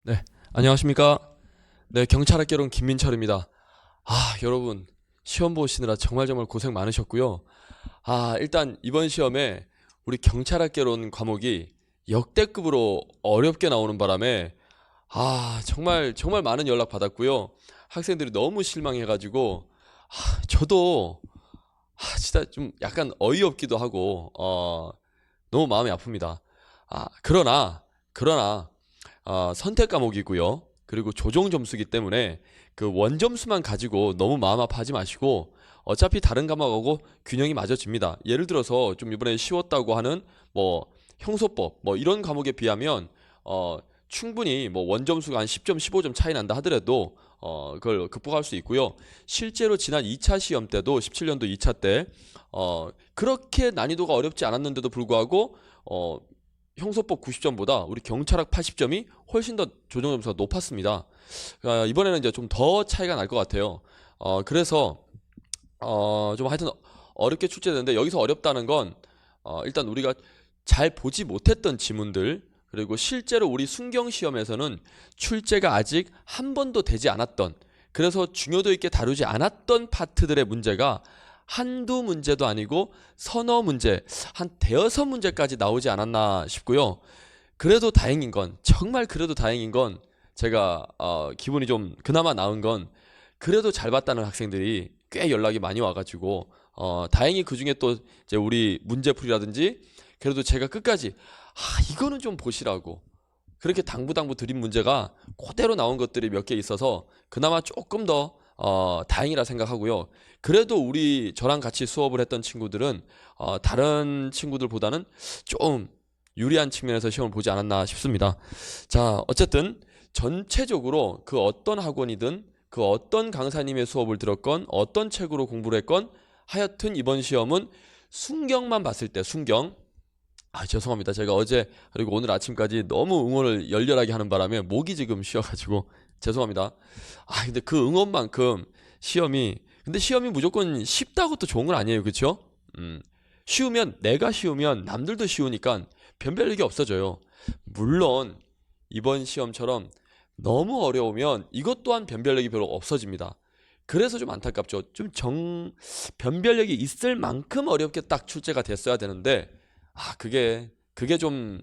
네, 안녕하십니까. 네, 경찰학개론 김민철입니다. 여러분, 시험 보시느라 정말 고생 많으셨고요. 일단 이번 시험에 우리 경찰학개론 과목이 역대급으로 어렵게 나오는 바람에 정말 많은 연락 받았고요. 학생들이 너무 실망해가지고 저도 진짜 좀 약간 어이없기도 하고 너무 마음이 아픕니다. 그러나 선택 과목이고요. 그리고 조정 점수기 때문에 그 원점수만 가지고 너무 마음 아파하지 마시고 어차피 다른 과목하고 균형이 맞아집니다. 예를 들어서 좀 이번에 쉬웠다고 하는 뭐 형소법 뭐 이런 과목에 비하면 충분히 뭐 원점수가 한 10점, 15점 차이 난다 하더라도 그걸 극복할 수 있고요. 실제로 지난 2차 시험 때도 17년도 2차 때 그렇게 난이도가 어렵지 않았는데도 불구하고 형소법 90점보다 우리 경찰학 80점이 훨씬 더 조정 점수가 높았습니다. 이번에는 이제 좀 더 차이가 날 것 같아요. 그래서 좀 하여튼 어렵게 출제되는데 여기서 어렵다는 건 일단 우리가 잘 보지 못했던 지문들 그리고 실제로 우리 순경 시험에서는 출제가 아직 한 번도 되지 않았던 그래서 중요도 있게 다루지 않았던 파트들의 문제가 한두 문제도 아니고 서너 문제, 한 대여섯 문제까지 나오지 않았나 싶고요. 그래도 다행인 건, 정말 그래도 다행인 건, 제가 기분이 좀 그나마 나은 건, 그래도 잘 봤다는 학생들이 꽤 연락이 많이 와가지고, 다행히 그 중에 또 이제 우리 문제풀이라든지, 그래도 제가 끝까지, 이거는 좀 보시라고. 그렇게 당부당부 드린 문제가 그대로 나온 것들이 몇 개 있어서 그나마 조금 더 다행이라 생각하고요. 그래도 우리 저랑 같이 수업을 했던 친구들은 다른 친구들보다는 좀 유리한 측면에서 시험을 보지 않았나 싶습니다. 자, 어쨌든 전체적으로 그 어떤 학원이든 그 어떤 강사님의 수업을 들었건 어떤 책으로 공부를 했건 하여튼 이번 시험은 순경만 봤을 때 순경 죄송합니다. 제가 어제 그리고 오늘 아침까지 너무 응원을 열렬하게 하는 바람에 목이 지금 쉬어가지고 죄송합니다. 근데 그 응원만큼 시험이 근데 시험이 무조건 쉽다고 또 좋은 건 아니에요, 그렇죠? 쉬우면 내가 쉬우면 남들도 쉬우니까 변별력이 없어져요. 물론 이번 시험처럼 너무 어려우면 이것 또한 변별력이 별로 없어집니다. 그래서 좀 안타깝죠. 변별력이 있을 만큼 어렵게 딱 출제가 됐어야 되는데 그게 좀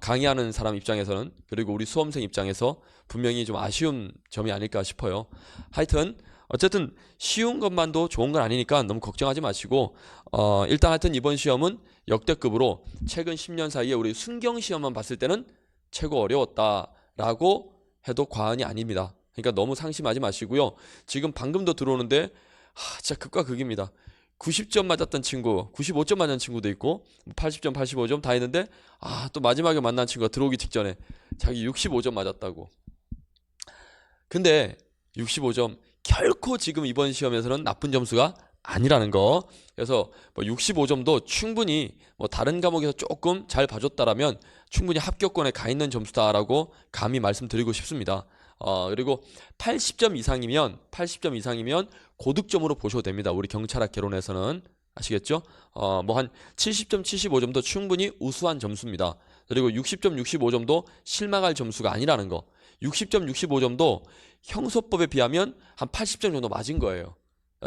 강의하는 사람 입장에서는 그리고 우리 수험생 입장에서 분명히 좀 아쉬운 점이 아닐까 싶어요. 하여튼 어쨌든 쉬운 것만도 좋은 건 아니니까 너무 걱정하지 마시고 일단 하여튼 이번 시험은 역대급으로 최근 10년 사이에 우리 순경 시험만 봤을 때는 최고 어려웠다라고 해도 과언이 아닙니다. 그러니까 너무 상심하지 마시고요. 지금 방금도 들어오는데 진짜 극과 극입니다. 90점 맞았던 친구, 95점 맞은 친구도 있고 80점, 85점 다 있는데 또 마지막에 만난 친구가 들어오기 직전에 자기 65점 맞았다고. 근데 65점 결코 지금 이번 시험에서는 나쁜 점수가 아니라는 거. 그래서 뭐 65점도 충분히 뭐 다른 과목에서 조금 잘 봐줬다라면 충분히 합격권에 가 있는 점수다라고 감히 말씀드리고 싶습니다. 그리고 80점 이상이면 고득점으로 보셔도 됩니다. 우리 경찰학 개론에서는 아시겠죠? 뭐 한 70점, 75점도 충분히 우수한 점수입니다. 그리고 60점, 65점도 실망할 점수가 아니라는 거. 60점, 65점도 형소법에 비하면 한 80점 정도 맞은 거예요.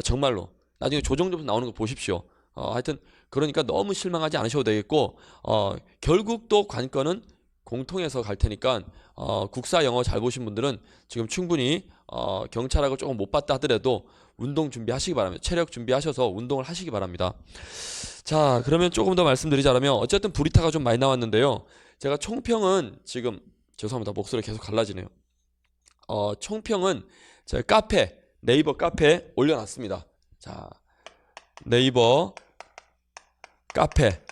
정말로. 나중에 조정점수 나오는 거 보십시오. 하여튼 그러니까 너무 실망하지 않으셔도 되겠고 결국 또 관건은 공통해서 갈 테니까 국사 영어 잘 보신 분들은 지금 충분히 경찰학을 조금 못 봤다 하더라도 운동 준비하시기 바랍니다. 체력 준비하셔서 운동을 하시기 바랍니다. 자, 그러면 조금 더 말씀드리자면 어쨌든 브리타가 좀 많이 나왔는데요. 제가 총평은 지금 죄송합니다. 목소리 계속 갈라지네요. 총평은 제가 네이버 카페에 올려놨습니다. 자, 네이버 카페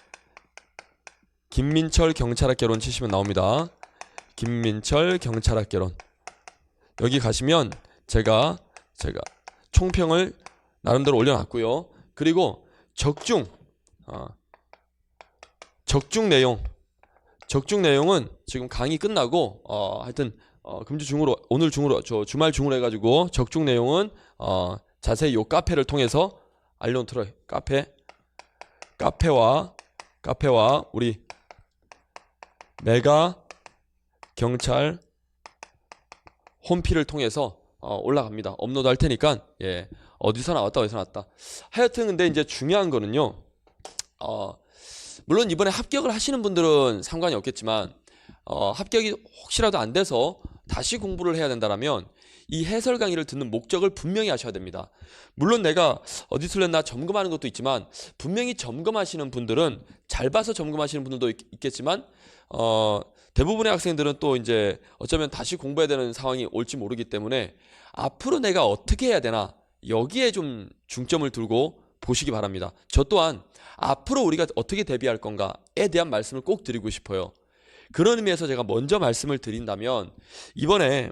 김민철 경찰학 개론 치시면 나옵니다. 김민철 경찰학 개론 여기 가시면 제가 총평을 나름대로 올려놨고요. 그리고 적중 내용은 지금 강의 끝나고 하여튼 금주 중으로 오늘 중으로 주말 중으로 해가지고 적중 내용은 자세히 요 카페를 통해서 알려놓도록 카페와 우리 메가 경찰 홈피를 통해서 올라갑니다. 업로드 할 테니까 예, 어디서 나왔다 어디서 나왔다. 하여튼 근데 이제 중요한 거는요. 물론 이번에 합격을 하시는 분들은 상관이 없겠지만 합격이 혹시라도 안 돼서 다시 공부를 해야 된다라면 이 해설 강의를 듣는 목적을 분명히 하셔야 됩니다. 물론 내가 어디 틀렸나 점검하는 것도 있지만 분명히 점검하시는 분들은 잘 봐서 점검하시는 분들도 있겠지만 대부분의 학생들은 또 이제 어쩌면 다시 공부해야 되는 상황이 올지 모르기 때문에 앞으로 내가 어떻게 해야 되나 여기에 좀 중점을 두고 보시기 바랍니다. 저 또한 앞으로 우리가 어떻게 대비할 건가에 대한 말씀을 꼭 드리고 싶어요. 그런 의미에서 제가 먼저 말씀을 드린다면 이번에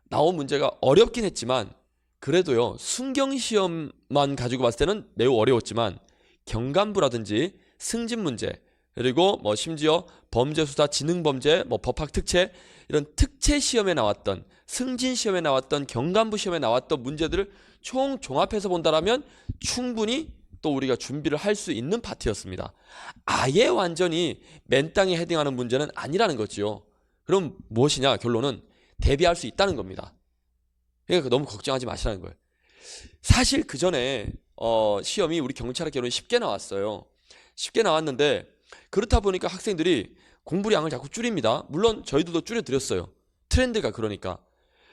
나온 문제가 어렵긴 했지만 그래도요 순경시험만 가지고 봤을 때는 매우 어려웠지만 경간부라든지 승진 문제 그리고 뭐 심지어 범죄수사 지능범죄 뭐 법학특채 이런 특채 시험에 나왔던 승진 시험에 나왔던 경간부 시험에 나왔던 문제들을 총 종합해서 본다라면 충분히 또 우리가 준비를 할 수 있는 파트였습니다. 아예 완전히 맨땅에 헤딩하는 문제는 아니라는 거지요. 그럼 무엇이냐? 결론은 대비할 수 있다는 겁니다. 그러니까 너무 걱정하지 마시라는 거예요. 사실 그 전에 시험이 우리 경찰학교는 쉽게 나왔어요. 쉽게 나왔는데 그렇다 보니까 학생들이 공부량을 자꾸 줄입니다. 물론 저희들도 줄여드렸어요. 트렌드가 그러니까.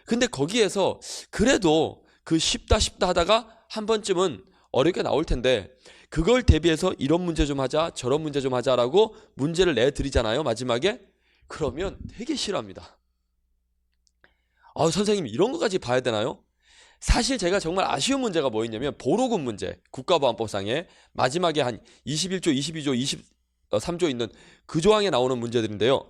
근데 거기에서 그래도 그 쉽다 하다가 한 번쯤은 어렵게 나올 텐데 그걸 대비해서 이런 문제 좀 하자 저런 문제 좀 하자라고 문제를 내드리잖아요. 마지막에. 그러면 되게 싫어합니다. 선생님 이런 것까지 봐야 되나요? 사실 제가 정말 아쉬운 문제가 뭐였냐면 보로군 문제 국가보안법상에 마지막에 한 21조, 22조, 23조 있는 그 조항에 나오는 문제들인데요.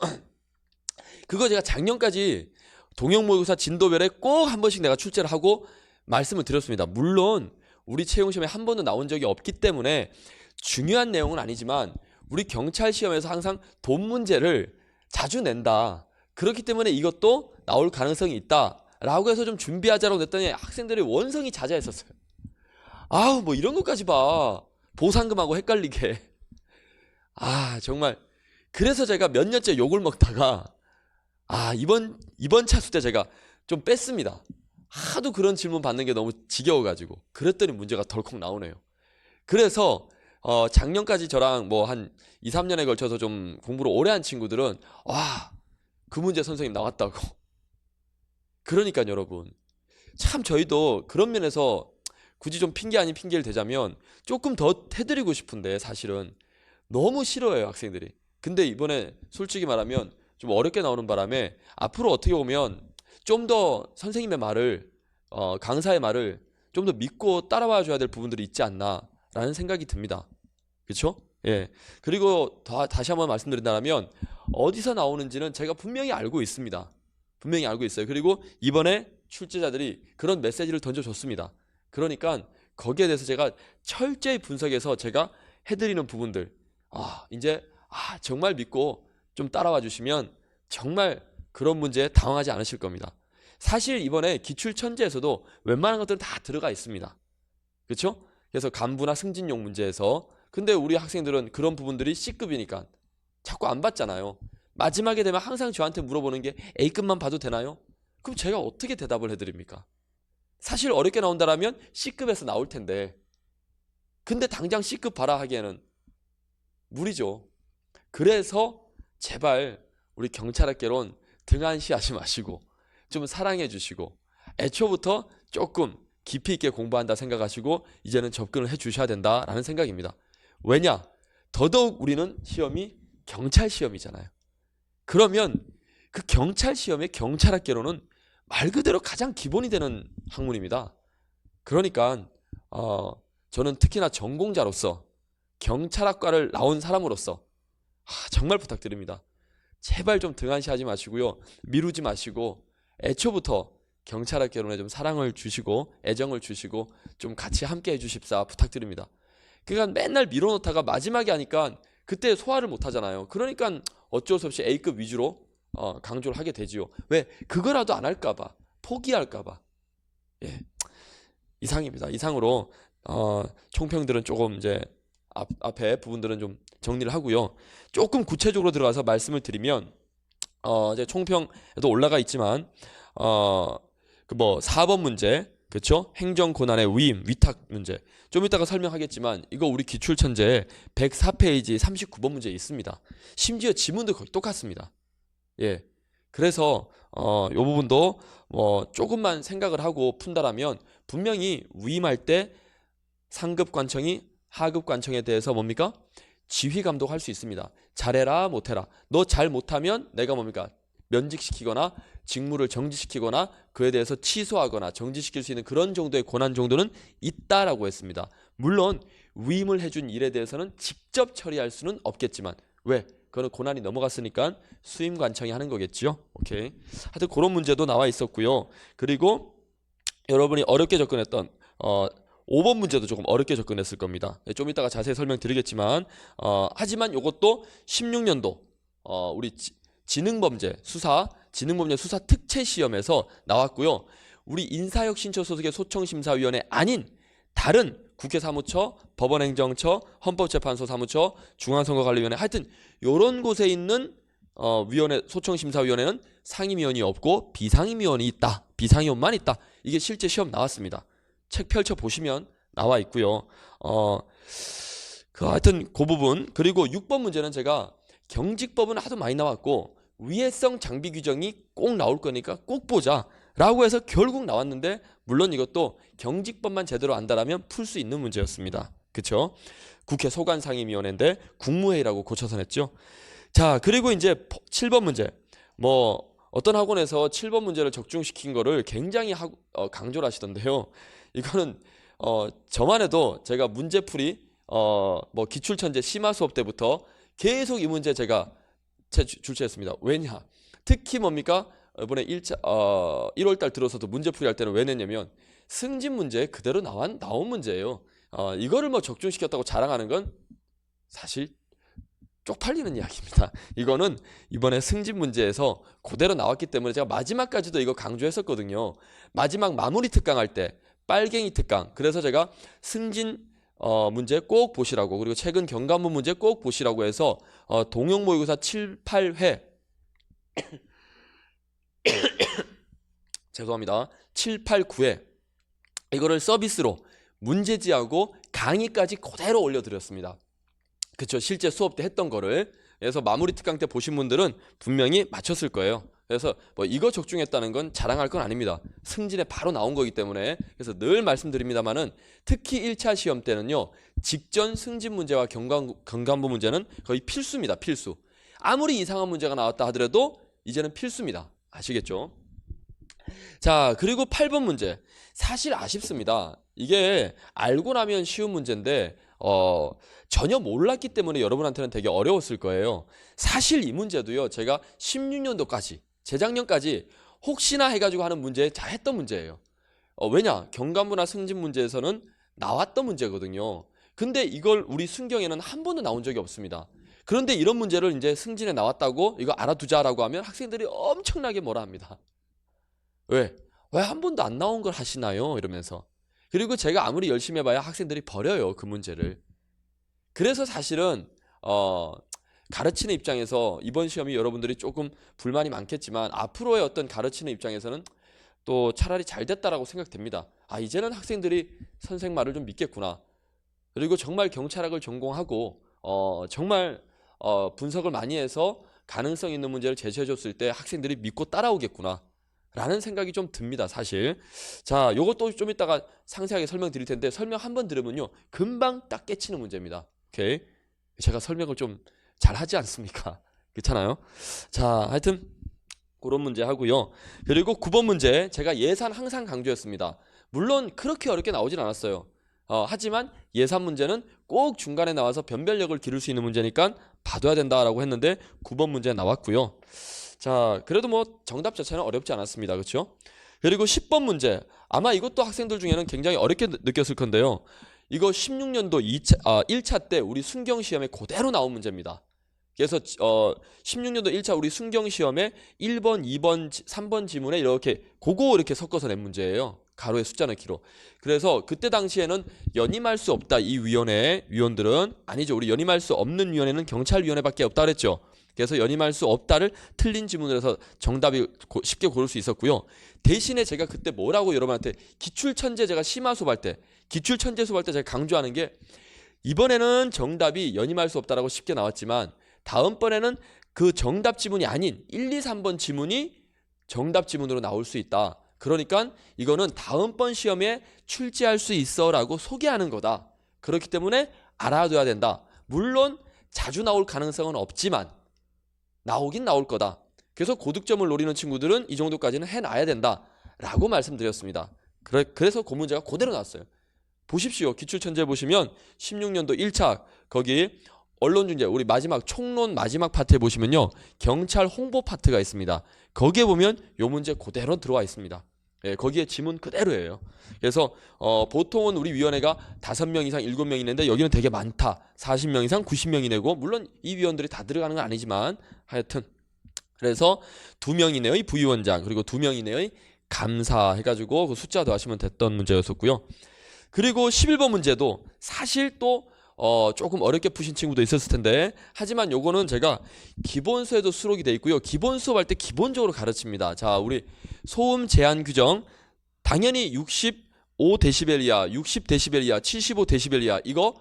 그거 제가 작년까지 동형모의고사 진도별에 꼭 한 번씩 내가 출제를 하고 말씀을 드렸습니다. 물론 우리 채용시험에 한 번도 나온 적이 없기 때문에 중요한 내용은 아니지만 우리 경찰 시험에서 항상 돈 문제를 자주 낸다. 그렇기 때문에 이것도 나올 가능성이 있다 라고 해서 좀 준비하자라고 했더니 학생들이 원성이 자자했었어요. 뭐 이런 것까지 봐. 보상금하고 헷갈리게. 정말 그래서 제가 몇 년째 욕을 먹다가 이번 차수 때 제가 좀 뺐습니다. 하도 그런 질문 받는 게 너무 지겨워가지고. 그랬더니 문제가 덜컥 나오네요. 그래서 작년까지 저랑 뭐 한 2, 3년에 걸쳐서 좀 공부를 오래 한 친구들은 그 문제 선생님 나왔다고. 그러니까 여러분 참 저희도 그런 면에서 굳이 좀 핑계 아닌 핑계를 대자면 조금 더 해드리고 싶은데 사실은 너무 싫어해요 학생들이. 근데 이번에 솔직히 말하면 좀 어렵게 나오는 바람에 앞으로 어떻게 보면 좀 더 선생님의 말을 강사의 말을 좀 더 믿고 따라와 줘야 될 부분들이 있지 않나라는 생각이 듭니다. 그렇죠? 예. 그리고 다시 한번 말씀드린다면 어디서 나오는지는 제가 분명히 알고 있습니다. 분명히 알고 있어요. 그리고 이번에 출제자들이 그런 메시지를 던져줬습니다. 그러니까 거기에 대해서 제가 철저히 분석해서 제가 해드리는 부분들 이제 정말 믿고 좀 따라와 주시면 정말 그런 문제에 당황하지 않으실 겁니다. 사실 이번에 기출천재에서도 웬만한 것들은 다 들어가 있습니다. 그렇죠? 그래서 간부나 승진용 문제에서 근데 우리 학생들은 그런 부분들이 C급이니까 자꾸 안 받잖아요. 마지막에 되면 항상 저한테 물어보는 게 A급만 봐도 되나요? 그럼 제가 어떻게 대답을 해드립니까? 사실 어렵게 나온다라면 C급에서 나올 텐데 근데 당장 C급 봐라 하기에는 무리죠. 그래서 제발 우리 경찰학개론 등한시하지 마시고 좀 사랑해 주시고 애초부터 조금 깊이 있게 공부한다 생각하시고 이제는 접근을 해 주셔야 된다라는 생각입니다. 왜냐? 더더욱 우리는 시험이 경찰 시험이잖아요. 그러면 그 경찰 시험의 경찰학개론은 말 그대로 가장 기본이 되는 학문입니다. 그러니까 저는 특히나 전공자로서 경찰학과를 나온 사람으로서 정말 부탁드립니다. 제발 좀 등한시하지 마시고요. 미루지 마시고 애초부터 경찰학개론에 좀 사랑을 주시고 애정을 주시고 좀 같이 함께 해주십사 부탁드립니다. 그러니까 맨날 미뤄놓다가 마지막에 하니까 그때 소화를 못 하잖아요. 그러니까 어쩔 수 없이 A급 위주로 강조를 하게 되지요. 왜? 그거라도 안 할까봐 포기할까봐. 예, 이상입니다. 이상으로 총평들은 조금 이제 앞에 부분들은 좀 정리를 하고요. 조금 구체적으로 들어가서 말씀을 드리면 이제 총평에도 올라가 있지만 그 뭐 4번 문제, 그렇죠? 행정 고난의 위임, 위탁 문제. 좀 이따가 설명하겠지만 이거 우리 기출천재 104페이지 39번 문제에 있습니다. 심지어 지문도 거의 똑같습니다. 예. 그래서 요 부분도 뭐 조금만 생각을 하고 푼다라면 분명히 위임할 때 상급 관청이 하급 관청에 대해서 뭡니까? 지휘 감독할 수 있습니다. 잘해라 못해라. 너 잘 못하면 내가 뭡니까? 면직시키거나 직무를 정지시키거나 그에 대해서 취소하거나 정지시킬 수 있는 그런 정도의 권한 정도는 있다라고 했습니다. 물론 위임을 해준 일에 대해서는 직접 처리할 수는 없겠지만 왜? 그거는 권한이 넘어갔으니까 수임관청이 하는 거겠죠. 오케이. 하여튼 그런 문제도 나와 있었고요. 그리고 여러분이 어렵게 접근했던 5번 문제도 조금 어렵게 접근했을 겁니다. 좀 이따가 자세히 설명드리겠지만 하지만 이것도 16년도 우리 지능범죄 수사 특채 시험에서 나왔고요. 우리 인사혁신처 소속의 소청심사위원회 아닌 다른 국회 사무처, 법원행정처, 헌법재판소 사무처, 중앙선거관리위원회 하여튼 이런 곳에 있는 위원회 소청심사위원회는 상임위원이 없고 비상임위원이 있다. 비상임위원만 있다. 이게 실제 시험 나왔습니다. 책 펼쳐 보시면 나와 있고요. 하여튼 그 부분. 그리고 6번 문제는 제가 경직법은 하도 많이 나왔고 위해성 장비 규정이 꼭 나올 거니까 꼭 보자 라고 해서 결국 나왔는데 물론 이것도 경직법만 제대로 안다라면 풀 수 있는 문제였습니다. 그쵸? 국회 소관상임위원회인데 국무회의라고 고쳐서 냈죠. 자, 그리고 이제 7번 문제. 뭐 어떤 학원에서 7번 문제를 적중시킨 거를 굉장히 강조를 하시던데요. 이거는 저만 해도 제가 문제풀이 뭐 기출천재 심화 수업 때부터 계속 이 문제 제가 출제했습니다. 왜냐? 특히 뭡니까? 이번에 1월달 들어서도 문제풀이 할 때는 왜 냈냐면 승진 문제 그대로 나온 문제예요. 이거를 뭐 적중시켰다고 자랑하는 건 사실 쪽팔리는 이야기입니다. 이거는 이번에 승진 문제에서 그대로 나왔기 때문에 제가 마지막까지도 이거 강조했었거든요. 마지막 마무리 특강 할 때 빨갱이 특강. 그래서 제가 승진 문제 꼭 보시라고 그리고 최근 경감문 문제 꼭 보시라고 해서 동영 모의고사 7, 8회 죄송합니다. 7, 8, 9회 이거를 서비스로 문제지하고 강의까지 그대로 올려드렸습니다. 그쵸? 실제 수업 때 했던 거를. 그래서 마무리 특강 때 보신 분들은 분명히 맞췄을 거예요. 그래서 뭐 이거 적중했다는 건 자랑할 건 아닙니다. 승진에 바로 나온 거기 때문에. 그래서 늘 말씀드립니다만은 특히 1차 시험 때는요. 직전 승진 문제와 경감부 문제는 거의 필수입니다. 필수. 아무리 이상한 문제가 나왔다 하더라도 이제는 필수입니다. 아시겠죠? 자, 그리고 8번 문제. 사실 아쉽습니다. 이게 알고 나면 쉬운 문제인데 전혀 몰랐기 때문에 여러분한테는 되게 어려웠을 거예요. 사실 이 문제도요. 제가 16년도까지 재작년까지 혹시나 해가지고 하는 문제 다 했던 문제예요. 왜냐? 경감부나 승진 문제에서는 나왔던 문제거든요. 근데 이걸 우리 순경에는 한 번도 나온 적이 없습니다. 그런데 이런 문제를 이제 승진에 나왔다고 이거 알아두자라고 하면 학생들이 엄청나게 뭐라 합니다. 왜 한 번도 안 나온 걸 하시나요? 이러면서. 그리고 제가 아무리 열심히 해봐야 학생들이 버려요. 그 문제를. 그래서 사실은 가르치는 입장에서 이번 시험이 여러분들이 조금 불만이 많겠지만 앞으로의 어떤 가르치는 입장에서는 또 차라리 잘 됐다라고 생각됩니다. 이제는 학생들이 선생 말을 좀 믿겠구나. 그리고 정말 경찰학을 전공하고 정말 분석을 많이 해서 가능성 있는 문제를 제시해 줬을 때 학생들이 믿고 따라오겠구나 라는 생각이 좀 듭니다. 사실. 자, 요것도 좀 이따가 상세하게 설명드릴 텐데 설명 한번 들으면요 금방 딱 깨치는 문제입니다. 오케이. 제가 설명을 좀 잘하지 않습니까? 그렇잖아요. 자, 하여튼 그런 문제 하고요. 그리고 9번 문제 제가 예산 항상 강조했습니다. 물론 그렇게 어렵게 나오진 않았어요. 하지만 예산 문제는 꼭 중간에 나와서 변별력을 기를 수 있는 문제니까 봐둬야 된다라고 했는데 9번 문제 나왔고요. 자, 그래도 뭐 정답 자체는 어렵지 않았습니다. 그렇죠? 그리고 10번 문제 아마 이것도 학생들 중에는 굉장히 어렵게 느꼈을 건데요. 이거 16년도 1차 때 우리 순경시험에 그대로 나온 문제입니다. 그래서 16년도 1차 우리 순경시험에 1번, 2번, 3번 지문에 이렇게 섞어서 낸 문제예요. 가로에 숫자 넣기로. 그래서 그때 당시에는 연임할 수 없다. 이 위원들은 아니죠. 우리 연임할 수 없는 위원회는 경찰위원회밖에 없다 그랬죠. 그래서 연임할 수 없다를 틀린 지문을 해서 정답이 쉽게 고를 수 있었고요. 대신에 제가 그때 뭐라고 여러분한테 기출천재 제가 심화 수업할 때 기출천재 수업할 때 제가 강조하는 게 이번에는 정답이 연임할 수 없다라고 쉽게 나왔지만 다음번에는 그 정답 지문이 아닌 1, 2, 3번 지문이 정답 지문으로 나올 수 있다. 그러니까 이거는 다음번 시험에 출제할 수 있어라고 소개하는 거다. 그렇기 때문에 알아둬야 된다. 물론 자주 나올 가능성은 없지만 나오긴 나올 거다. 그래서 고득점을 노리는 친구들은 이 정도까지는 해놔야 된다라고 말씀드렸습니다. 그래서 그 문제가 그대로 나왔어요. 보십시오. 기출천재 보시면 16년도 1차 거기 언론중재 우리 마지막 총론 마지막 파트에 보시면요. 경찰 홍보 파트가 있습니다. 거기에 보면 요 문제 그대로 들어와 있습니다. 예, 거기에 지문 그대로예요. 그래서 보통은 우리 위원회가 5명 이상 7명이 내는데 여기는 되게 많다. 40명 이상 90명이 내고 물론 이 위원들이 다 들어가는 건 아니지만 하여튼 그래서 2명 이내의 부위원장 그리고 2명 이내의 감사 해가지고 그 숫자 더하시면 됐던 문제였었고요. 그리고 11번 문제도 사실 또 조금 어렵게 푸신 친구도 있었을 텐데 하지만 요거는 제가 기본서에도 수록이 돼 있고요. 기본 수업할 때 기본적으로 가르칩니다. 자, 우리 소음 제한 규정 당연히 65데시벨 이하, 60데시벨 이하, 75데시벨 이하 이거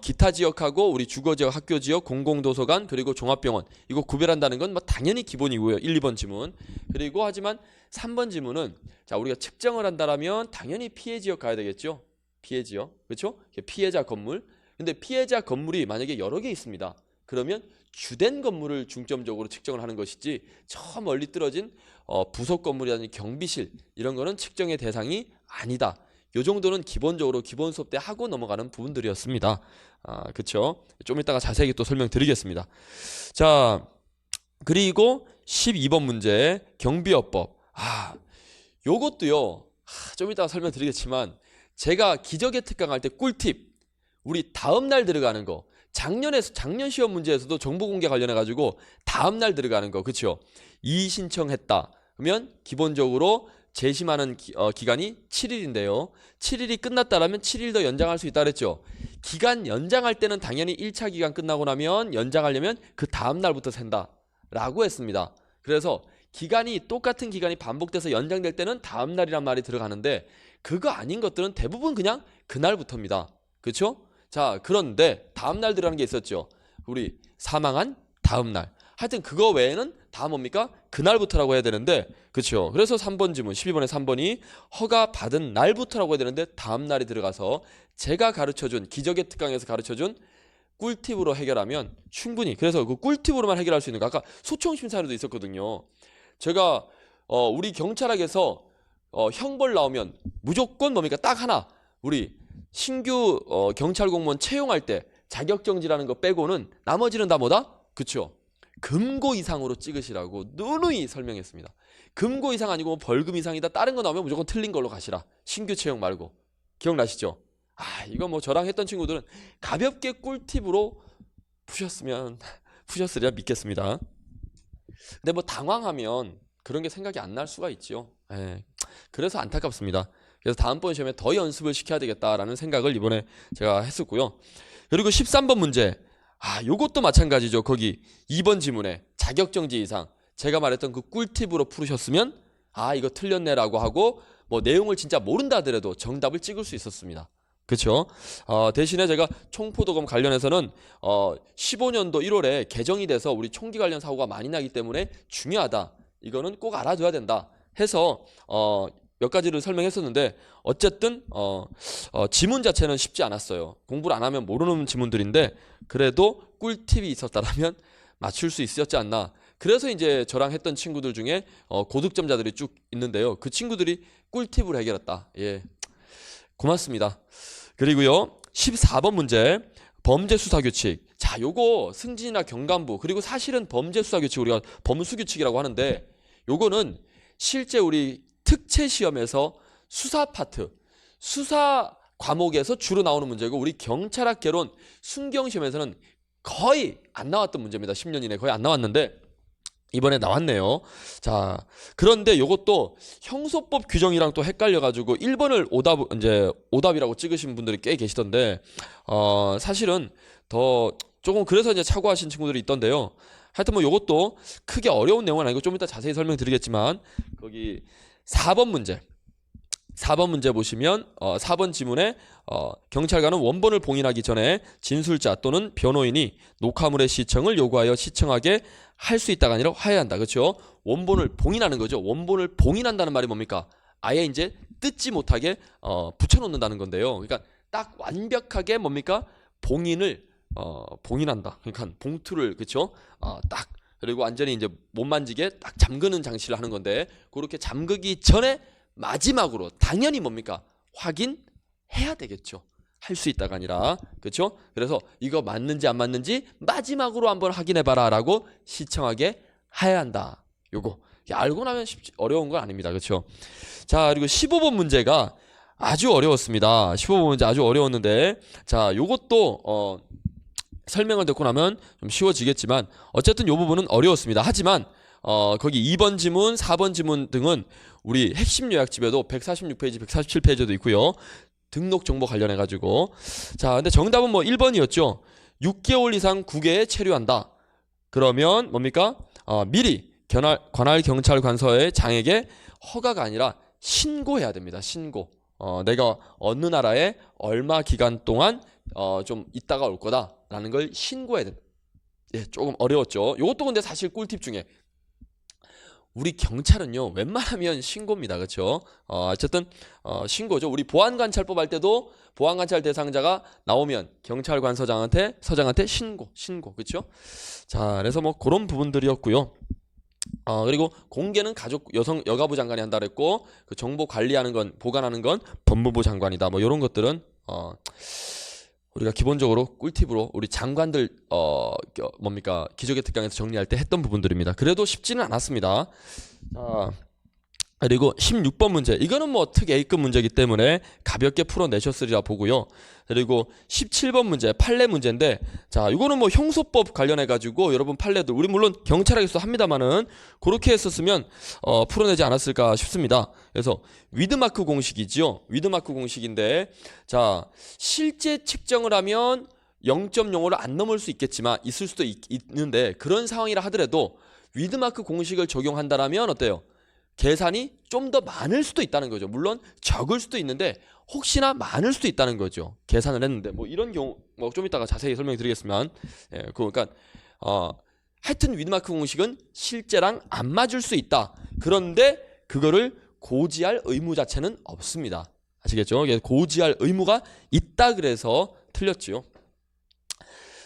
기타 지역하고 우리 주거 지역, 학교 지역, 공공도서관 그리고 종합병원 이거 구별한다는 건 뭐 당연히 기본이고요. 1, 2번 지문. 그리고 하지만 3번 지문은 자, 우리가 측정을 한다라면 당연히 피해 지역 가야 되겠죠. 피해 지역. 그렇죠? 피해자 건물. 근데 피해자 건물이 만약에 여러 개 있습니다. 그러면 주된 건물을 중점적으로 측정을 하는 것이지 저 멀리 떨어진 부속 건물이라든지 경비실 이런 거는 측정의 대상이 아니다. 요 정도는 기본적으로 기본 수업 때 하고 넘어가는 부분들이었습니다. 그렇죠? 좀 이따가 자세하게 또 설명드리겠습니다. 자, 그리고 12번 문제 경비업법. 요것도요. 좀 이따가 설명드리겠지만 제가 기적의 특강 할 때 꿀팁 우리 다음날 들어가는 거 작년 시험 문제에서도 정보 공개 관련해 가지고 다음날 들어가는 거 그렇죠? 이의 신청했다 그러면 기본적으로 재심하는 기간이 7일인데요 7일이 끝났다라면 7일 더 연장할 수 있다 그랬죠? 기간 연장할 때는 당연히 1차 기간 끝나고 나면 연장하려면 그 다음날부터 센다 라고 했습니다. 그래서 기간이 똑같은 기간이 반복돼서 연장될 때는 다음날이란 말이 들어가는데 그거 아닌 것들은 대부분 그냥 그날부터입니다. 그렇죠? 자, 그런데 다음날 들어가는 게 있었죠. 우리 사망한 다음날. 하여튼 그거 외에는 다 뭡니까? 그날부터라고 해야 되는데 그렇죠. 그래서 3번 지문 12번에 3번이 허가 받은 날부터라고 해야 되는데 다음날이 들어가서 제가 가르쳐준 기적의 특강에서 가르쳐준 꿀팁으로 해결하면 충분히 그래서 그 꿀팁으로만 해결할 수 있는 거 아까 소총심사에도 있었거든요. 제가 우리 경찰학에서 형벌 나오면 무조건 뭡니까? 딱 하나 우리 신규 경찰 공무원 채용할 때 자격정지라는 거 빼고는 나머지는 다 뭐다? 그쵸? 금고 이상으로 찍으시라고 누누이 설명했습니다. 금고 이상 아니고 뭐 벌금 이상이다 다른 거 나오면 무조건 틀린 걸로 가시라. 신규 채용 말고. 기억나시죠? 이거 뭐 저랑 했던 친구들은 가볍게 꿀팁으로 푸셨으리라 믿겠습니다. 근데 뭐 당황하면 그런 게 생각이 안 날 수가 있지요. 그래서 안타깝습니다. 그래서 다음번 시험에 더 연습을 시켜야 되겠다라는 생각을 이번에 제가 했었고요. 그리고 13번 문제. 요것도 마찬가지죠. 거기 2번 지문에 자격정지 이상. 제가 말했던 그 꿀팁으로 풀으셨으면 이거 틀렸네라고 하고 뭐 내용을 진짜 모른다 하더라도 정답을 찍을 수 있었습니다. 그렇죠? 대신에 제가 총포도검 관련해서는 15년도 1월에 개정이 돼서 우리 총기 관련 사고가 많이 나기 때문에 중요하다. 이거는 꼭 알아둬야 된다. 해서 몇 가지를 설명했었는데 어쨌든 지문 자체는 쉽지 않았어요. 공부를 안 하면 모르는 지문들인데 그래도 꿀팁이 있었다라면 맞출 수 있었지 않나. 그래서 이제 저랑 했던 친구들 중에 고득점자들이 쭉 있는데요. 그 친구들이 꿀팁으로 해결했다. 예, 고맙습니다. 그리고요 14번 문제 범죄수사규칙. 자, 요거 승진이나 경감부 그리고 사실은 범죄수사규칙 우리가 범수규칙이라고 하는데 요거는 실제 우리 특채 시험에서 수사 파트, 수사 과목에서 주로 나오는 문제고 우리 경찰학 개론 순경 시험에서는 거의 안 나왔던 문제입니다. 10년 이내 거의 안 나왔는데 이번에 나왔네요. 자, 그런데 이것도 형소법 규정이랑 또 헷갈려가지고 1번을 오답이라고 찍으신 분들이 꽤 계시던데 사실은 더 조금 그래서 이제 착오하신 친구들이 있던데요. 하여튼 뭐 요것도 크게 어려운 내용은 아니고 좀 이따 자세히 설명드리겠지만 거기 4번 문제 4번 문제 보시면 4번 지문에 경찰관은 원본을 봉인하기 전에 진술자 또는 변호인이 녹화물의 시청을 요구하여 시청하게 할 수 있다가 아니라 화해한다. 그렇죠? 원본을 봉인하는 거죠. 원본을 봉인한다는 말이 뭡니까? 아예 이제 뜯지 못하게 붙여놓는다는 건데요. 그러니까 딱 완벽하게 뭡니까? 봉인한다. 그러니까 봉투를 그렇죠? 딱 그리고 완전히 이제 못 만지게 딱 잠그는 장치를 하는 건데 그렇게 잠그기 전에 마지막으로 당연히 뭡니까? 확인해야 되겠죠. 할 수 있다가 아니라 그렇죠? 그래서 이거 맞는지 안 맞는지 마지막으로 한번 확인해봐라 라고 시청하게 해야 한다. 요거 알고 나면 어려운 건 아닙니다. 그렇죠? 자 그리고 15번 문제가 아주 어려웠습니다. 15번 문제 아주 어려웠는데 자 요것도 설명을 듣고 나면 좀 쉬워지겠지만 어쨌든 요 부분은 어려웠습니다. 하지만 거기 2번 지문, 4번 지문 등은 우리 핵심 요약집에도 146페이지, 147페이지도 있고요. 등록 정보 관련해 가지고 자, 근데 정답은 뭐 1번이었죠. 6개월 이상 국외에 체류한다. 그러면 뭡니까? 미리 관할 경찰 관서의 장에게 허가가 아니라 신고해야 됩니다. 신고. 내가 어느 나라에 얼마 기간 동안 좀 있다가 올 거다라는 걸 신고해야 됩니다. 예, 조금 어려웠죠. 이것도 근데 사실 꿀팁 중에 우리 경찰은요 웬만하면 신고입니다. 그렇죠? 어쨌든 신고죠. 우리 보안관찰법 할 때도 보안관찰 대상자가 나오면 경찰관서장한테 신고 그렇죠? 자 그래서 뭐 그런 부분들이었고요. 그리고 공개는 가족 여가부 장관이 한다 그랬고 그 정보 관리하는 건 보관하는 건 법무부 장관이다. 뭐 이런 것들은 우리가 기본적으로 꿀팁으로 우리 장관들 뭡니까 기적의 특강에서 정리할 때 했던 부분들입니다. 그래도 쉽지는 않았습니다. 그리고 16번 문제 이거는 뭐 특 A급 문제이기 때문에 가볍게 풀어내셨으리라 보고요. 그리고 17번 문제 판례 문제인데 자 이거는 뭐 형소법 관련해 가지고 여러분 판례들 우리 물론 경찰에서 합니다만은 그렇게 했었으면 풀어내지 않았을까 싶습니다. 그래서 위드마크 공식이죠. 위드마크 공식인데 자 실제 측정을 하면 0.05를 안 넘을 수 있겠지만 있을 수도 있는데 그런 상황이라 하더라도 위드마크 공식을 적용한다라면 어때요? 계산이 좀 더 많을 수도 있다는 거죠. 물론 적을 수도 있는데 혹시나 많을 수도 있다는 거죠. 계산을 했는데 뭐 이런 경우 뭐 좀 이따가 자세히 설명드리겠지만 그러니까 하여튼 위드마크 공식은 실제랑 안 맞을 수 있다. 그런데 그거를 고지할 의무 자체는 없습니다. 아시겠죠? 고지할 의무가 있다 그래서 틀렸지요.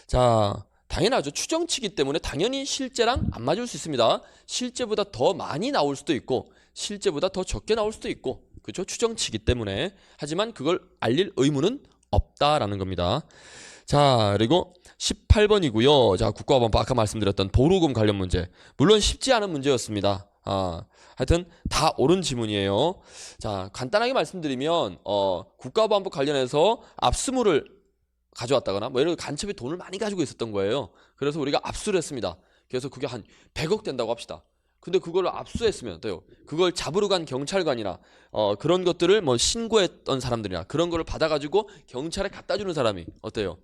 자 당연하죠. 추정치기 때문에 당연히 실제랑 안 맞을 수 있습니다. 실제보다 더 많이 나올 수도 있고 실제보다 더 적게 나올 수도 있고 그렇죠? 추정치기 때문에 하지만 그걸 알릴 의무는 없다라는 겁니다. 자 그리고 18번이고요. 자 국가보안법 아까 말씀드렸던 보루금 관련 문제 물론 쉽지 않은 문제였습니다. 하여튼 다 옳은 지문이에요. 자 간단하게 말씀드리면 국가보안법 관련해서 압수물을 가져왔다거나 뭐 예를 들어 간첩이 돈을 많이 가지고 있었던 거예요. 그래서 우리가 압수를 했습니다. 그래서 그게 한 100억 된다고 합시다. 근데 그걸 압수했으면 어때요? 그걸 잡으러 간 경찰관이나 그런 것들을 뭐 신고했던 사람들이나 그런 거를 받아가지고 경찰에 갖다 주는 사람이 어때요?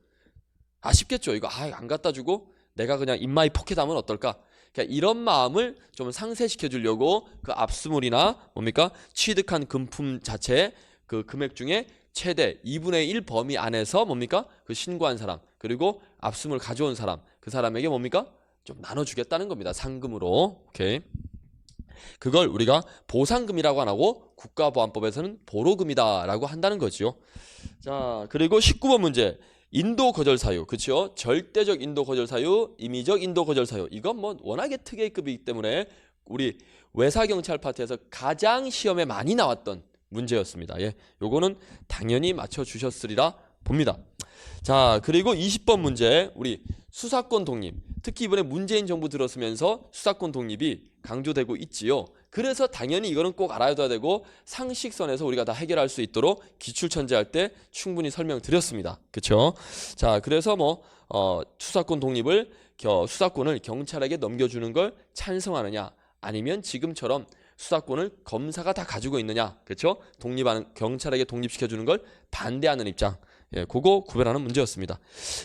아쉽겠죠. 이거 안 갖다 주고 내가 그냥 인마이 포켓하면 어떨까? 그러니까 이런 마음을 좀 상쇄시켜 주려고 그 압수물이나 뭡니까? 취득한 금품 자체의 그 금액 중에 최대 2분의 1 범위 안에서 뭡니까? 그 신고한 사람 그리고 압수물 가져온 사람 그 사람에게 뭡니까? 좀 나눠주겠다는 겁니다. 상금으로. 오케이. 그걸 우리가 보상금이라고 안 하고 국가보안법에서는 보로금이다라고 한다는 거지요. 자 그리고 19번 문제 인도 거절 사유 그렇죠? 절대적 인도 거절 사유, 임의적 인도 거절 사유 이건 뭐 워낙에 특혜급이기 때문에 우리 외사경찰 파트에서 가장 시험에 많이 나왔던 문제였습니다. 예, 요거는 당연히 맞춰주셨으리라 봅니다. 자 그리고 20번 문제 우리 수사권 독립 특히 이번에 문재인 정부 들었으면서 수사권 독립이 강조되고 있지요. 그래서 당연히 이거는 꼭 알아둬야 되고 상식선에서 우리가 다 해결할 수 있도록 기출천재할 때 충분히 설명드렸습니다. 그렇죠? 자 그래서 뭐 수사권 독립을 수사권을 경찰에게 넘겨주는 걸 찬성하느냐 아니면 지금처럼 수사권을 검사가 다 가지고 있느냐 그렇죠? 독립하는 경찰에게 독립시켜주는 걸 반대하는 입장 예, 그거 구별하는 문제였습니다.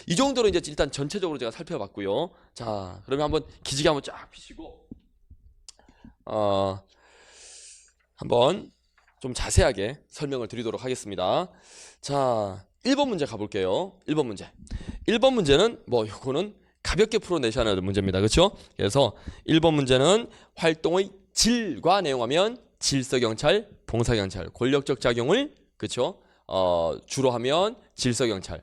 이 정도로 이제 일단 전체적으로 제가 살펴봤고요. 자, 그러면 한번 기지개 한번 쫙 펴시고 한번 좀 자세하게 설명을 드리도록 하겠습니다. 자, 1번 문제 가볼게요. 1번 문제. 1번 문제는 뭐 요거는 가볍게 풀어내셔야 하는 문제입니다. 그렇죠? 그래서 1번 문제는 활동의 질과 내용하면 질서경찰, 봉사경찰, 권력적 작용을 그렇죠? 주로 하면 질서경찰,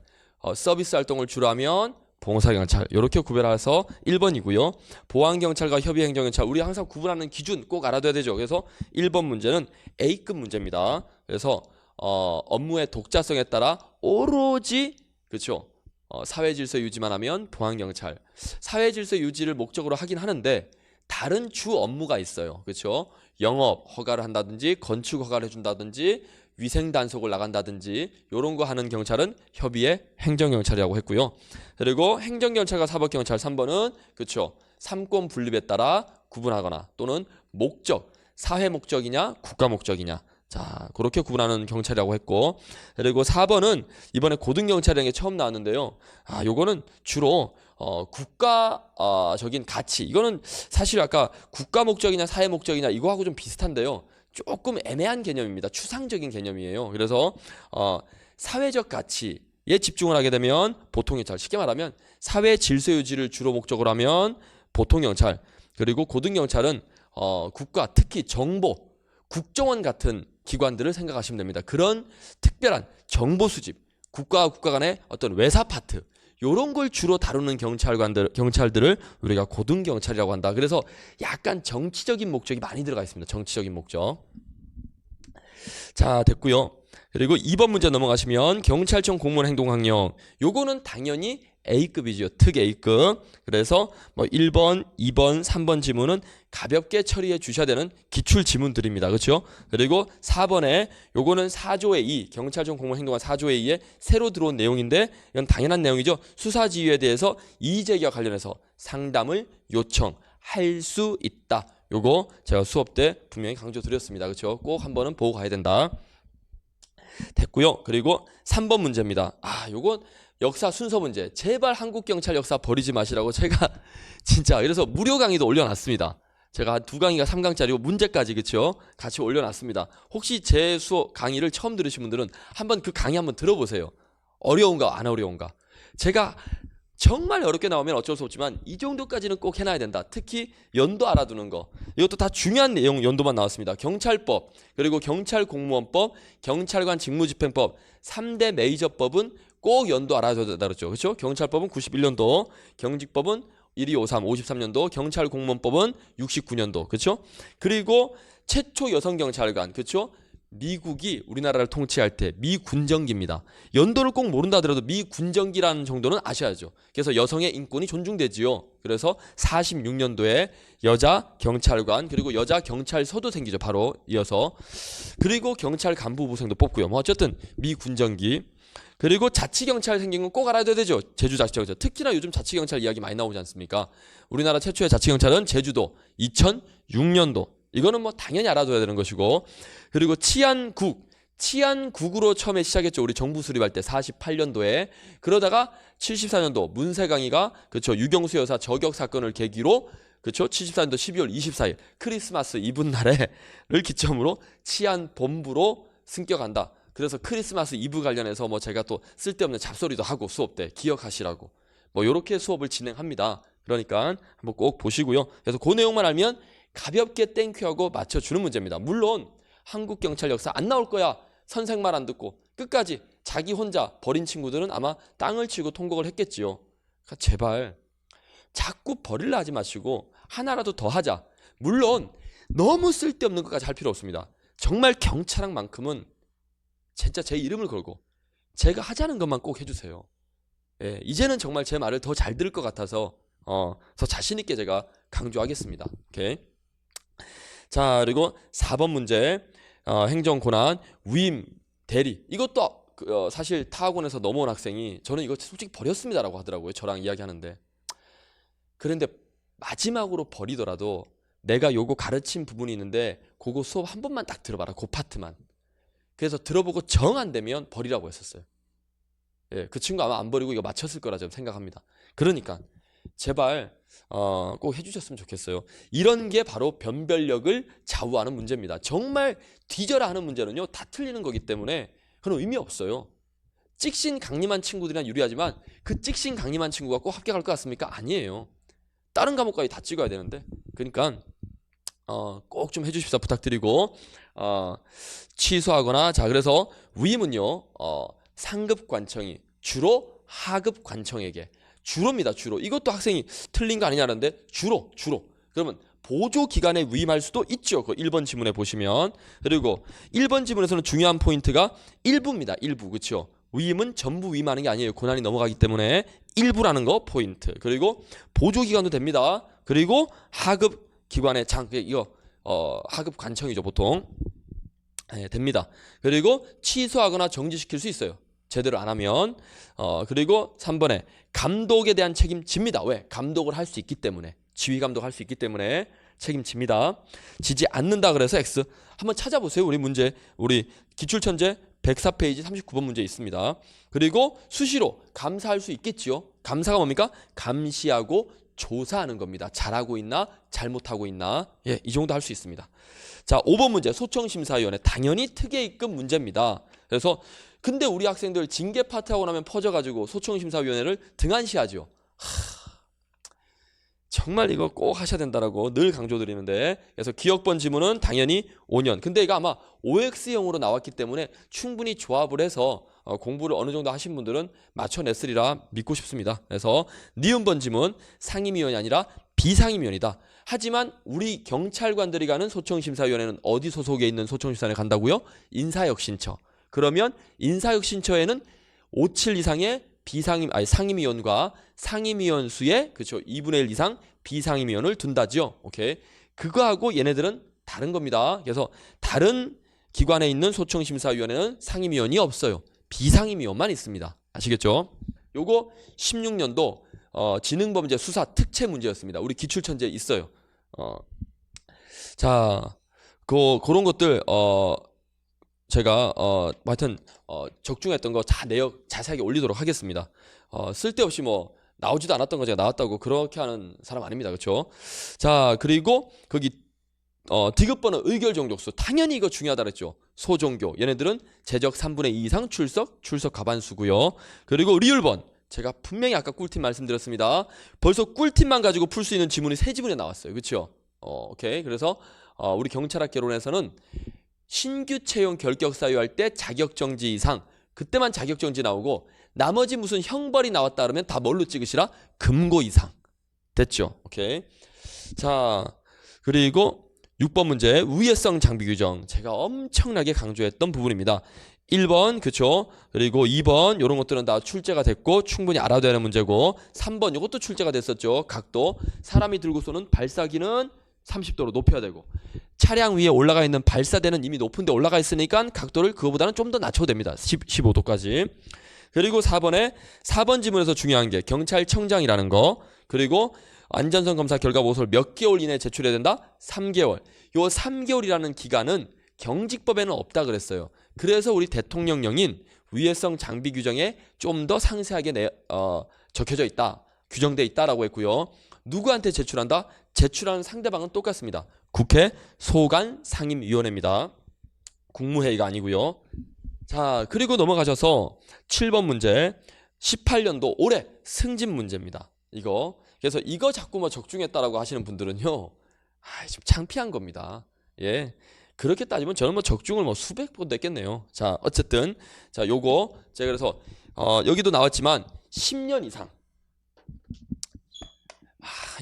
서비스 활동을 주로 하면 봉사경찰 이렇게 구별해서 1번이고요. 보안경찰과 협의행정경찰 우리 항상 구분하는 기준 꼭 알아둬야 되죠. 그래서 1번 문제는 A급 문제입니다. 그래서 업무의 독자성에 따라 오로지 그렇죠. 사회질서 유지만 하면 보안경찰 사회질서 유지를 목적으로 하긴 하는데 다른 주 업무가 있어요. 그렇죠. 영업 허가를 한다든지 건축 허가를 해준다든지 위생 단속을 나간다든지 이런 거 하는 경찰은 협의의 행정경찰이라고 했고요. 그리고 행정경찰과 사법경찰 3번은 그렇죠. 삼권 분립에 따라 구분하거나 또는 목적, 사회 목적이냐 국가 목적이냐 자 그렇게 구분하는 경찰이라고 했고 그리고 4번은 이번에 고등경찰이라는 게 처음 나왔는데요. 요거는 주로 국가적인 가치 이거는 사실 아까 국가 목적이냐 사회 목적이냐 이거하고 좀 비슷한데요. 조금 애매한 개념입니다. 추상적인 개념이에요. 그래서 사회적 가치에 집중을 하게 되면 보통경찰 쉽게 말하면 사회 질서 유지를 주로 목적으로 하면 보통경찰 그리고 고등경찰은 국가 특히 정보 국정원 같은 기관들을 생각하시면 됩니다. 그런 특별한 정보 수집 국가와 국가 간의 어떤 외사 파트 요런 걸 주로 다루는 경찰들을 우리가 고등경찰이라고 한다. 그래서 약간 정치적인 목적이 많이 들어가 있습니다. 정치적인 목적. 자, 됐고요. 그리고 2번 문제 넘어가시면 경찰청 공무원 행동학령. 요거는 당연히 A급이죠. 특 A급. 그래서 뭐 1번, 2번, 3번 지문은 가볍게 처리해 주셔야 되는 기출 지문들입니다. 그렇죠? 그리고 4번에 요거는 4조의 2, 경찰청 공무원 행동학 4조의 2에 새로 들어온 내용인데 이건 당연한 내용이죠. 수사 지휘에 대해서 이의 제기와 관련해서 상담을 요청할 수 있다. 요거 제가 수업 때 분명히 강조드렸습니다. 그렇죠? 꼭 한 번은 보고 가야 된다. 됐고요. 그리고 3번 문제입니다. 요건 역사 순서 문제. 제발 한국 경찰 역사 버리지 마시라고 제가 진짜 그래서 무료 강의도 올려놨습니다. 제가 한 2강의가 3강짜리고 문제까지 그쵸? 같이 올려놨습니다. 혹시 제 수업 강의를 처음 들으신 분들은 한번 그 강의 한번 들어보세요. 어려운가 안 어려운가. 제가 정말 어렵게 나오면 어쩔 수 없지만 이 정도까지는 꼭 해놔야 된다. 특히 연도 알아두는 거. 이것도 다 중요한 내용 연도만 나왔습니다. 경찰법, 그리고 경찰공무원법, 경찰관 직무집행법 3대 메이저법은 꼭 연도 알아둬야 된다 그랬죠. 그렇죠? 경찰법은 91년도, 경직법은 1253, 53년도, 경찰공무원법은 69년도. 그렇죠? 그리고 최초 여성 경찰관. 그렇죠? 미국이 우리나라를 통치할 때 미군정기입니다. 연도를 꼭 모른다 하더라도 미군정기라는 정도는 아셔야죠. 그래서 여성의 인권이 존중되지요. 그래서 46년도에 여자 경찰관 그리고 여자 경찰서도 생기죠. 바로 이어서 그리고 경찰 간부 부생도 뽑고요. 뭐 어쨌든 미군정기 그리고 자치경찰 생긴 건 꼭 알아야 되죠. 제주자치경찰. 특히나 요즘 자치경찰 이야기 많이 나오지 않습니까? 우리나라 최초의 자치경찰은 제주도 2006년도. 이거는 뭐 당연히 알아둬야 되는 것이고 그리고 치안국으로 처음에 시작했죠. 우리 정부 수립할 때 48년도에 그러다가 74년도 문세강이가 그렇죠. 유경수 여사 저격 사건을 계기로 그렇죠. 74년도 12월 24일 크리스마스 이브날을 기점으로 치안본부로 승격한다. 그래서 크리스마스 이브 관련해서 뭐 제가 또 쓸데없는 잡소리도 하고 수업 때 기억하시라고 뭐 이렇게 수업을 진행합니다. 그러니까 한번 꼭 보시고요. 그래서 그 내용만 알면 가볍게 땡큐하고 맞춰주는 문제입니다. 물론 한국 경찰 역사 안 나올 거야. 선생 말 안 듣고 끝까지 자기 혼자 버린 친구들은 아마 땅을 치고 통곡을 했겠지요. 그러니까 제발 자꾸 버릴라 하지 마시고 하나라도 더 하자. 물론 너무 쓸데없는 것까지 할 필요 없습니다. 정말 경찰학만큼은 진짜 제 이름을 걸고 제가 하자는 것만 꼭 해주세요. 예, 이제는 정말 제 말을 더 잘 들을 것 같아서 더 자신 있게 제가 강조하겠습니다. 오케이. 자, 그리고 4번 문제 행정고난 위임 대리 이것도 사실 타학원에서 넘어온 학생이 저는 이거 솔직히 버렸습니다라고 하더라고요. 저랑 이야기하는데 그런데 마지막으로 버리더라도 내가 요거 가르친 부분이 있는데 그거 수업 한 번만 딱 들어봐라. 그 파트만. 그래서 들어보고 정 안 되면 버리라고 했었어요. 예, 그 친구 아마 안 버리고 이거 맞췄을 거라 저는 생각합니다. 그러니까 제발 꼭 해주셨으면 좋겠어요. 이런 게 바로 변별력을 좌우하는 문제입니다. 정말 뒤져라 하는 문제는요, 다 틀리는 거기 때문에 그런 의미 없어요. 찍신 강림한 친구들이랑 유리하지만 그 찍신 강림한 친구가 꼭 합격할 것 같습니까? 아니에요. 다른 과목까지 다 찍어야 되는데. 그러니까 꼭 좀 해주십사 부탁드리고, 취소하거나. 자, 그래서 위임은요, 상급 관청이 주로 하급 관청에게, 주로입니다. 주로. 이것도 학생이 틀린 거 아니냐는데 주로. 그러면 보조기관에 위임할 수도 있죠. 그 1번 지문에 보시면. 그리고 1번 지문에서는 중요한 포인트가 일부입니다. 일부. 그렇죠? 위임은 전부 위임하는 게 아니에요. 고난이 넘어가기 때문에 일부라는 거 포인트. 그리고 보조기관도 됩니다. 그리고 하급 기관의 이거 하급 관청이죠. 보통. 네, 됩니다. 그리고 취소하거나 정지시킬 수 있어요. 제대로 안 하면. 그리고 3번에 감독에 대한 책임집니다. 왜? 감독을 할 수 있기 때문에. 지휘 감독할 수 있기 때문에 책임집니다. 지지 않는다 그래서 X. 한번 찾아보세요. 우리 문제. 우리 기출천재 104페이지 39번 문제 있습니다. 그리고 수시로 감사할 수 있겠지요. 감사가 뭡니까? 감시하고 조사하는 겁니다. 잘하고 있나 잘못하고 있나. 예, 이 정도 할 수 있습니다. 자, 5번 문제 소청심사위원회. 당연히 특예입급 문제입니다. 그래서 근데 우리 학생들 징계 파트하고 나면 퍼져가지고 소청심사위원회를 등한시하죠. 정말 이거 꼭 하셔야 된다라고 늘 강조드리는데, 그래서 기억번 지문은 당연히 5년. 근데 이거 아마 OX형으로 나왔기 때문에 충분히 조합을 해서 공부를 어느 정도 하신 분들은 맞춰냈으리라 믿고 싶습니다. 그래서 니은번 지문 상임위원이 아니라 비상임위원이다. 하지만 우리 경찰관들이 가는 소청심사위원회는 어디 소속에 있는 소청심사위원회 간다고요? 인사혁신처. 그러면 인사혁신처에는 57 이상의 상임위원과 상임위원 수의 그렇죠 2분의 1 이상 비상임위원을 둔다죠. 오케이. 그거하고 얘네들은 다른 겁니다. 그래서 다른 기관에 있는 소청심사위원회는 상임위원이 없어요. 비상임위원만 있습니다. 아시겠죠? 요거 16년도 지능범죄 수사 특채 문제였습니다. 우리 기출천재 있어요. 자, 그런 것들 제가 하여튼 적중했던 거 다 내역 자세하게 올리도록 하겠습니다. 쓸데없이 뭐 나오지도 않았던 거 제가 나왔다고 그렇게 하는 사람 아닙니다. 그렇죠? 자, 그리고 거기 디귿번호 의결 정족수. 당연히 이거 중요하다 그랬죠. 소종교. 얘네들은 재적 3분의 2 이상 출석 과반수고요. 그리고 리을번. 제가 분명히 아까 꿀팁 말씀드렸습니다. 벌써 꿀팁만 가지고 풀 수 있는 지문이 3지문에 나왔어요. 그렇죠? 오케이. 그래서 우리 경찰학 개론에서는 신규 채용 결격 사유할 때 자격정지 이상, 그때만 자격정지 나오고 나머지 무슨 형벌이 나왔다 그러면 다 뭘로 찍으시라? 금고 이상. 됐죠? 오케이. 자, 그리고 6번 문제 우회성 장비 규정. 제가 엄청나게 강조했던 부분입니다. 1번 그쵸? 그리고 2번 이런 것들은 다 출제가 됐고 충분히 알아둬야 되는 문제고, 3번 이것도 출제가 됐었죠. 각도. 사람이 들고 쏘는 발사기는 30도로 높여야 되고, 차량 위에 올라가 있는 발사대는 이미 높은 데 올라가 있으니까 각도를 그거보다는 좀 더 낮춰도 됩니다. 15도까지. 그리고 4번 지문에서 중요한 게 경찰청장이라는 거. 그리고 안전성 검사 결과 보고서를 몇 개월 이내에 제출해야 된다? 3개월. 요 3개월이라는 기간은 경직법에는 없다 그랬어요. 그래서 우리 대통령령인 위해성 장비 규정에 좀 더 상세하게 적혀져 있다. 규정돼 있다라고 했고요. 누구한테 제출한다? 제출하는 상대방은 똑같습니다. 국회 소관 상임위원회입니다. 국무회의가 아니고요. 자, 그리고 넘어가셔서 7번 문제 18년도 올해 승진 문제입니다. 이거. 그래서 이거 자꾸 뭐 적중했다라고 하시는 분들은요, 좀 창피한 겁니다. 예. 그렇게 따지면 저는 뭐 적중을 뭐 수백 번 됐겠네요. 자, 어쨌든 자, 요거 제가 그래서 여기도 나왔지만 10년 이상.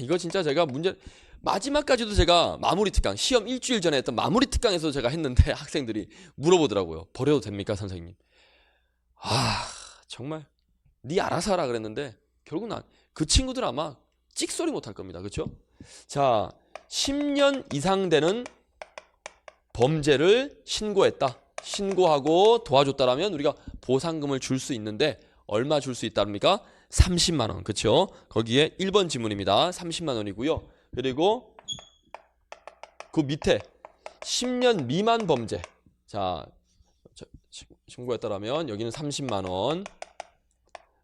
이거 진짜 제가 문제 마지막까지도 제가 마무리 특강 시험 일주일 전에 했던 마무리 특강에서 제가 했는데 학생들이 물어보더라고요. 버려도 됩니까 선생님? 정말 네 알아서 하라 그랬는데 결국은 그 친구들 아마 찍소리 못할 겁니다. 그렇죠? 자, 10년 이상 되는 범죄를 신고했다. 신고하고 도와줬다라면 우리가 보상금을 줄 수 있는데 얼마 줄 수 있답니까? 30만 원. 그렇죠? 거기에 1번 지문입니다. 30만 원이고요. 그리고 그 밑에 10년 미만 범죄. 자, 신고했다라면 여기는 30만 원.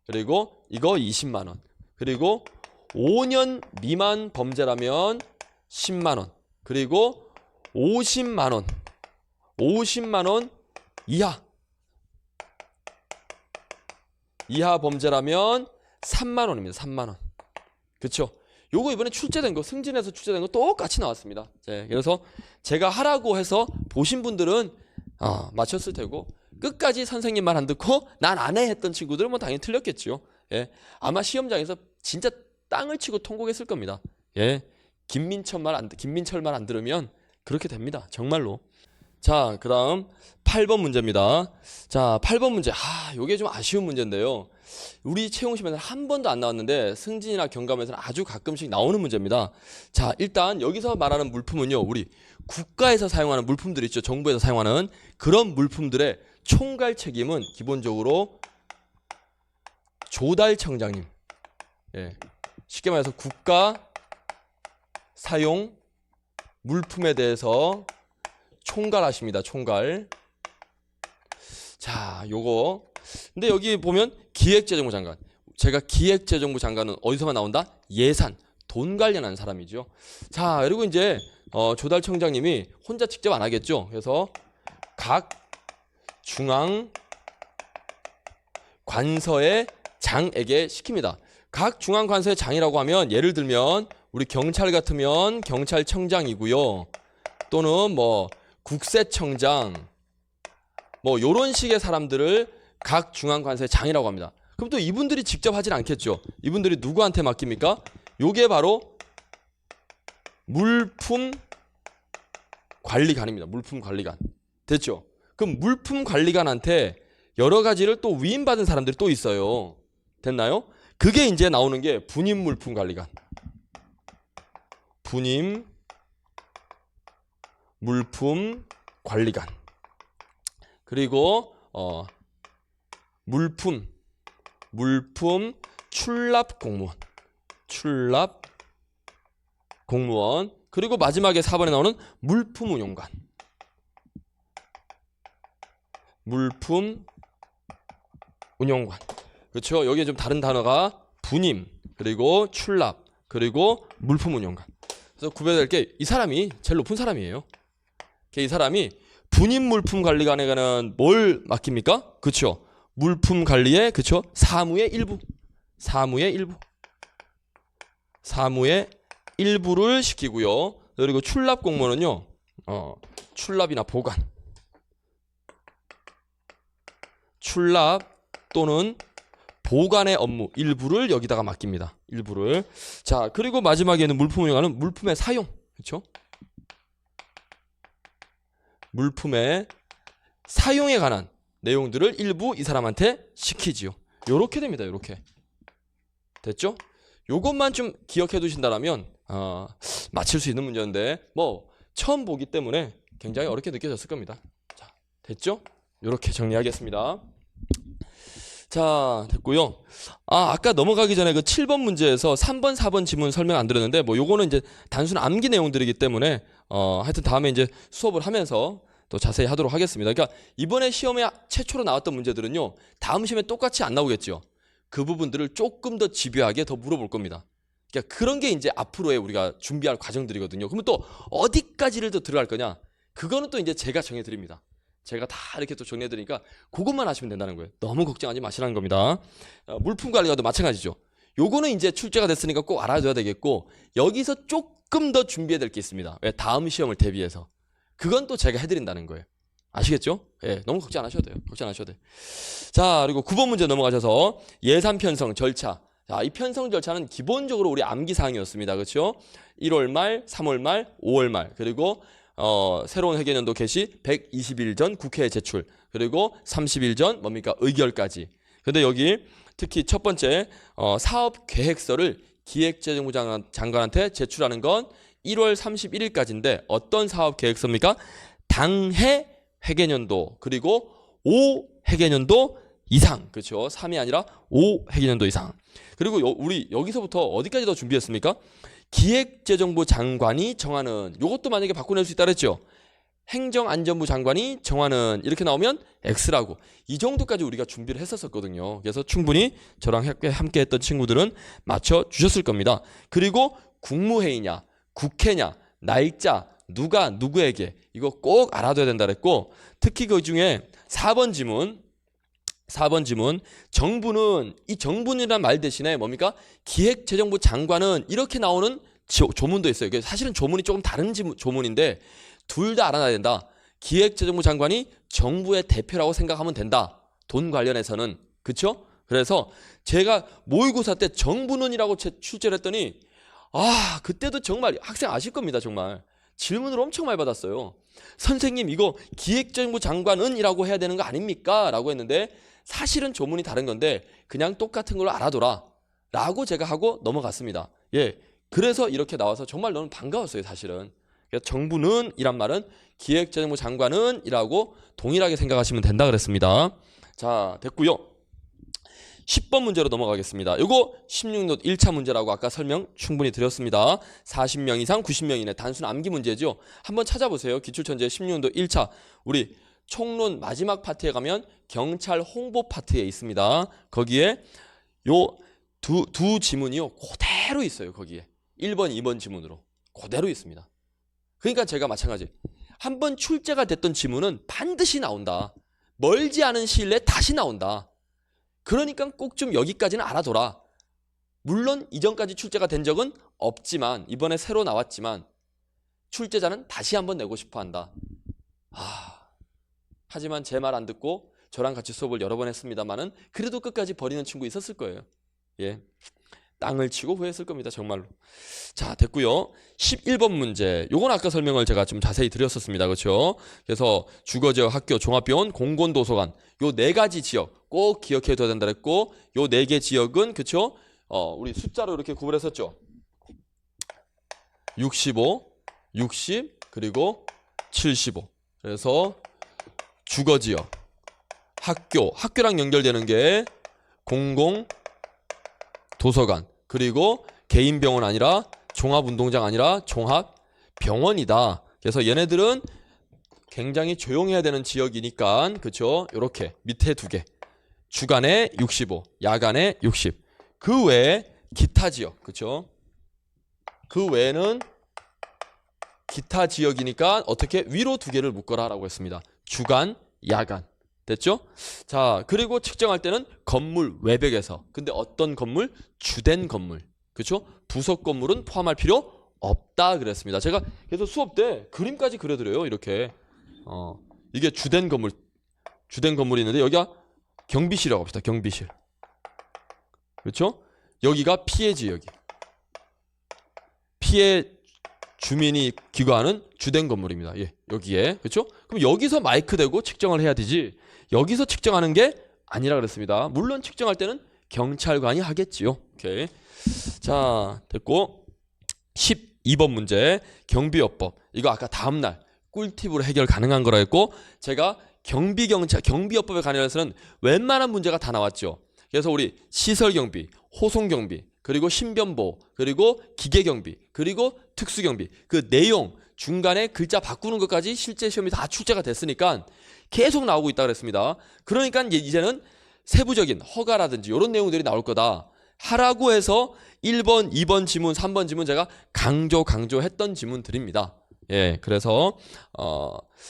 그리고 이거 20만 원. 그리고 5년 미만 범죄라면 10만 원. 그리고 50만 원. 50만 원 이하 범죄라면 3만 원입니다. 3만 원. 그쵸? 요거 이번에 출제된 거, 승진해서 출제된 거 똑같이 나왔습니다. 네, 그래서 제가 하라고 해서 보신 분들은 맞췄을 테고, 끝까지 선생님 말 안 듣고 난 안 해 했던 친구들은 뭐 당연히 틀렸겠죠. 예, 아마 시험장에서 진짜 땅을 치고 통곡했을 겁니다. 예, 김민철 말 안 들으면 그렇게 됩니다. 정말로. 자, 그 다음 8번 문제입니다. 자, 8번 문제. 요게 좀 아쉬운 문제인데요. 우리 채용시험에서는 한 번도 안 나왔는데 승진이나 경감에서는 아주 가끔씩 나오는 문제입니다. 자, 일단 여기서 말하는 물품은요, 우리 국가에서 사용하는 물품들 있죠. 정부에서 사용하는 그런 물품들의 총괄 책임은 기본적으로 조달청장님. 예, 쉽게 말해서 국가 사용 물품에 대해서 총괄하십니다. 총괄. 자, 요거. 근데 여기 보면 기획재정부 장관. 제가 기획재정부 장관은 어디서만 나온다? 예산, 돈 관련한 사람이죠. 자, 그리고 이제 조달청장님이 혼자 직접 안 하겠죠. 그래서 각 중앙 관서의 장에게 시킵니다. 각 중앙 관서의 장이라고 하면 예를 들면 우리 경찰 같으면 경찰청장이고요. 또는 뭐 국세청장, 뭐 요런 식의 사람들을 각 중앙 관서의 장이라고 합니다. 그럼 또 이분들이 직접 하진 않겠죠. 이분들이 누구한테 맡깁니까? 요게 바로 물품관리관입니다. 물품관리관. 됐죠? 그럼 물품관리관한테 여러 가지를 또 위임받은 사람들이 또 있어요. 됐나요? 그게 이제 나오는 게 분임물품관리관. 분임물품관리관. 그리고 물품 출납공무원. 출납공무원. 그리고 마지막에 4번에 나오는 물품운용관. 물품운용관. 그렇죠? 여기에 좀 다른 단어가 분임, 그리고 출납, 그리고 물품운용관. 그래서 구별될 게 이 사람이 제일 높은 사람이에요. 이 사람이 분임물품관리관에는 뭘 맡깁니까? 그렇죠? 물품관리의 그렇죠? 사무의 일부를 시키고요. 그리고 출납공무원은요, 출납이나 보관, 출납 또는 보관의 업무 일부를 여기다가 맡깁니다. 일부를. 자, 그리고 마지막에는 물품운용관은 물품의 사용, 그렇죠? 물품의 사용에 관한 내용들을 일부 이 사람한테 시키지요. 요렇게 됩니다. 요렇게. 됐죠? 요것만 좀 기억해 두신다면 맞힐 수 있는 문제인데 뭐 처음 보기 때문에 굉장히 어렵게 느껴졌을 겁니다. 자, 됐죠? 요렇게 정리하겠습니다. 자, 됐고요. 아까 넘어가기 전에 그 7번 문제에서 3번, 4번 지문 설명 안 드렸는데 뭐 요거는 이제 단순 암기 내용들이기 때문에 하여튼 다음에 이제 수업을 하면서 또 자세히 하도록 하겠습니다. 그러니까 이번에 시험에 최초로 나왔던 문제들은요, 다음 시험에 똑같이 안 나오겠죠. 그 부분들을 조금 더 집요하게 더 물어볼 겁니다. 그러니까 그런 게 이제 앞으로의 우리가 준비할 과정들이거든요. 그러면 또 어디까지를 더 들어갈 거냐? 그거는 또 이제 제가 정해드립니다. 제가 다 이렇게 또 정리해드리니까 그것만 하시면 된다는 거예요. 너무 걱정하지 마시라는 겁니다. 물품 관리가도 마찬가지죠. 요거는 이제 출제가 됐으니까 꼭 알아둬야 되겠고, 여기서 조금 더 준비해야 될 게 있습니다. 왜? 다음 시험을 대비해서. 그건 또 제가 해드린다는 거예요. 아시겠죠? 예, 너무 걱정 안 하셔도 돼요. 걱정 안 하셔도 돼요. 자, 그리고 9번 문제 넘어가셔서 예산 편성 절차. 자, 이 편성 절차는 기본적으로 우리 암기사항이었습니다. 그렇죠? 1월 말, 3월 말, 5월 말, 그리고 새로운 회계연도 개시 120일 전 국회에 제출, 그리고 30일 전 뭡니까? 의결까지. 근데 여기 특히 첫 번째 사업 계획서를 기획재정부 장관한테 제출하는 건 1월 31일까지인데 어떤 사업 계획서입니까? 당해 회계연도, 그리고 5회계연도 이상. 그렇죠? 3이 아니라 5회계연도 이상. 그리고 우리 여기서부터 어디까지 더 준비했습니까? 기획재정부 장관이 정하는, 요것도 만약에 바꿔낼 수 있다 그랬죠? 행정안전부 장관이 정하는 이렇게 나오면 X라고 이 정도까지 우리가 준비를 했었거든요. 그래서 충분히 저랑 함께 했던 친구들은 맞춰주셨을 겁니다. 그리고 국무회의냐 국회냐 날짜 누가 누구에게 이거 꼭 알아둬야 된다 그랬고 특히 그 중에 4번 지문 정부는 이 정부는이란 말 대신에 뭡니까? 기획재정부 장관은 이렇게 나오는 조문도 있어요. 사실은 조문이 조금 다른 조문인데 둘 다 알아놔야 된다. 기획재정부 장관이 정부의 대표라고 생각하면 된다. 돈 관련해서는. 그쵸? 그래서 제가 모의고사 때 정부는이라고 출제를 했더니 그때도 정말 학생 아실 겁니다. 정말. 질문을 엄청 많이 받았어요. 선생님 이거 기획재정부 장관은 이라고 해야 되는 거 아닙니까? 라고 했는데 사실은 조문이 다른 건데 그냥 똑같은 걸 알아둬라 라고 제가 하고 넘어갔습니다. 예, 그래서 이렇게 나와서 정말 너무 반가웠어요. 사실은. 정부는 이란 말은 기획재정부 장관은 이라고 동일하게 생각하시면 된다 그랬습니다. 자, 됐고요. 10번 문제로 넘어가겠습니다. 이거 16도 1차 문제라고 아까 설명 충분히 드렸습니다. 40명 이상 90명 이내 단순 암기 문제죠. 한번 찾아보세요. 기출천재 16도 1차 우리 총론 마지막 파트에 가면 경찰 홍보 파트에 있습니다. 거기에 요 두 지문이요 그대로 있어요. 거기에 1번 2번 지문으로 그대로 있습니다. 그러니까 제가 마찬가지 한번 출제가 됐던 지문은 반드시 나온다. 멀지 않은 시일 내에 다시 나온다. 그러니까 꼭 좀 여기까지는 알아둬라. 물론 이전까지 출제가 된 적은 없지만 이번에 새로 나왔지만 출제자는 다시 한번 내고 싶어 한다. 하지만 제 말 안 듣고 저랑 같이 수업을 여러 번 했습니다만은 그래도 끝까지 버리는 친구 있었을 거예요. 예, 땅을 치고 후회했을 겁니다. 정말로. 자, 됐고요. 11번 문제. 요건 아까 설명을 제가 좀 자세히 드렸었습니다. 그렇죠? 그래서 주거지역, 학교, 종합병원, 공공도서관 요 네 가지 지역 꼭 기억해 둬야 된다 그랬고 요 네 개 지역은 그렇죠? 우리 숫자로 이렇게 구분했었죠. 65, 60 그리고 75. 그래서 주거지역, 학교랑 연결되는 게 공공 도서관 그리고 개인 병원 아니라 종합운동장 아니라 종합병원이다. 그래서 얘네들은 굉장히 조용해야 되는 지역이니까 그렇죠? 이렇게 밑에 두 개. 주간에 65, 야간에 60. 그 외에 기타 지역. 그렇죠? 그 외에는 기타 지역이니까 어떻게 위로 두 개를 묶어라라고 했습니다. 주간, 야간. 됐죠? 자, 그리고 측정할 때는 건물 외벽에서. 근데 어떤 건물? 주된 건물. 그렇죠? 부속 건물은 포함할 필요 없다 그랬습니다. 제가 그래서 수업 때 그림까지 그려드려요. 이렇게. 이게 주된 건물이 있는데 여기가 경비실이라고 합시다. 경비실. 그렇죠? 여기가 피해 지역이. 피해 주민이 귀가하는 주된 건물입니다. 예, 여기에. 그렇죠? 그럼 여기서 마이크 대고 측정을 해야 되지. 여기서 측정하는 게 아니라 그랬습니다. 물론 측정할 때는 경찰관이 하겠지요. 오케이. 자, 됐고 12번 문제 경비요법. 이거 아까 다음날 꿀팁으로 해결 가능한 거라 했고 제가 경비요법에 관련해서는 웬만한 문제가 다 나왔죠. 그래서 우리 시설경비, 호송경비, 그리고 신변보호, 그리고 기계경비, 그리고 특수경비 그 내용 중간에 글자 바꾸는 것까지 실제 시험이 다 출제가 됐으니까 계속 나오고 있다 그랬습니다. 그러니까 이제는 세부적인 허가라든지 이런 내용들이 나올 거다. 하라고 해서 1번, 2번 지문, 3번 지문 제가 강조했던 지문들입니다. 예, 그래서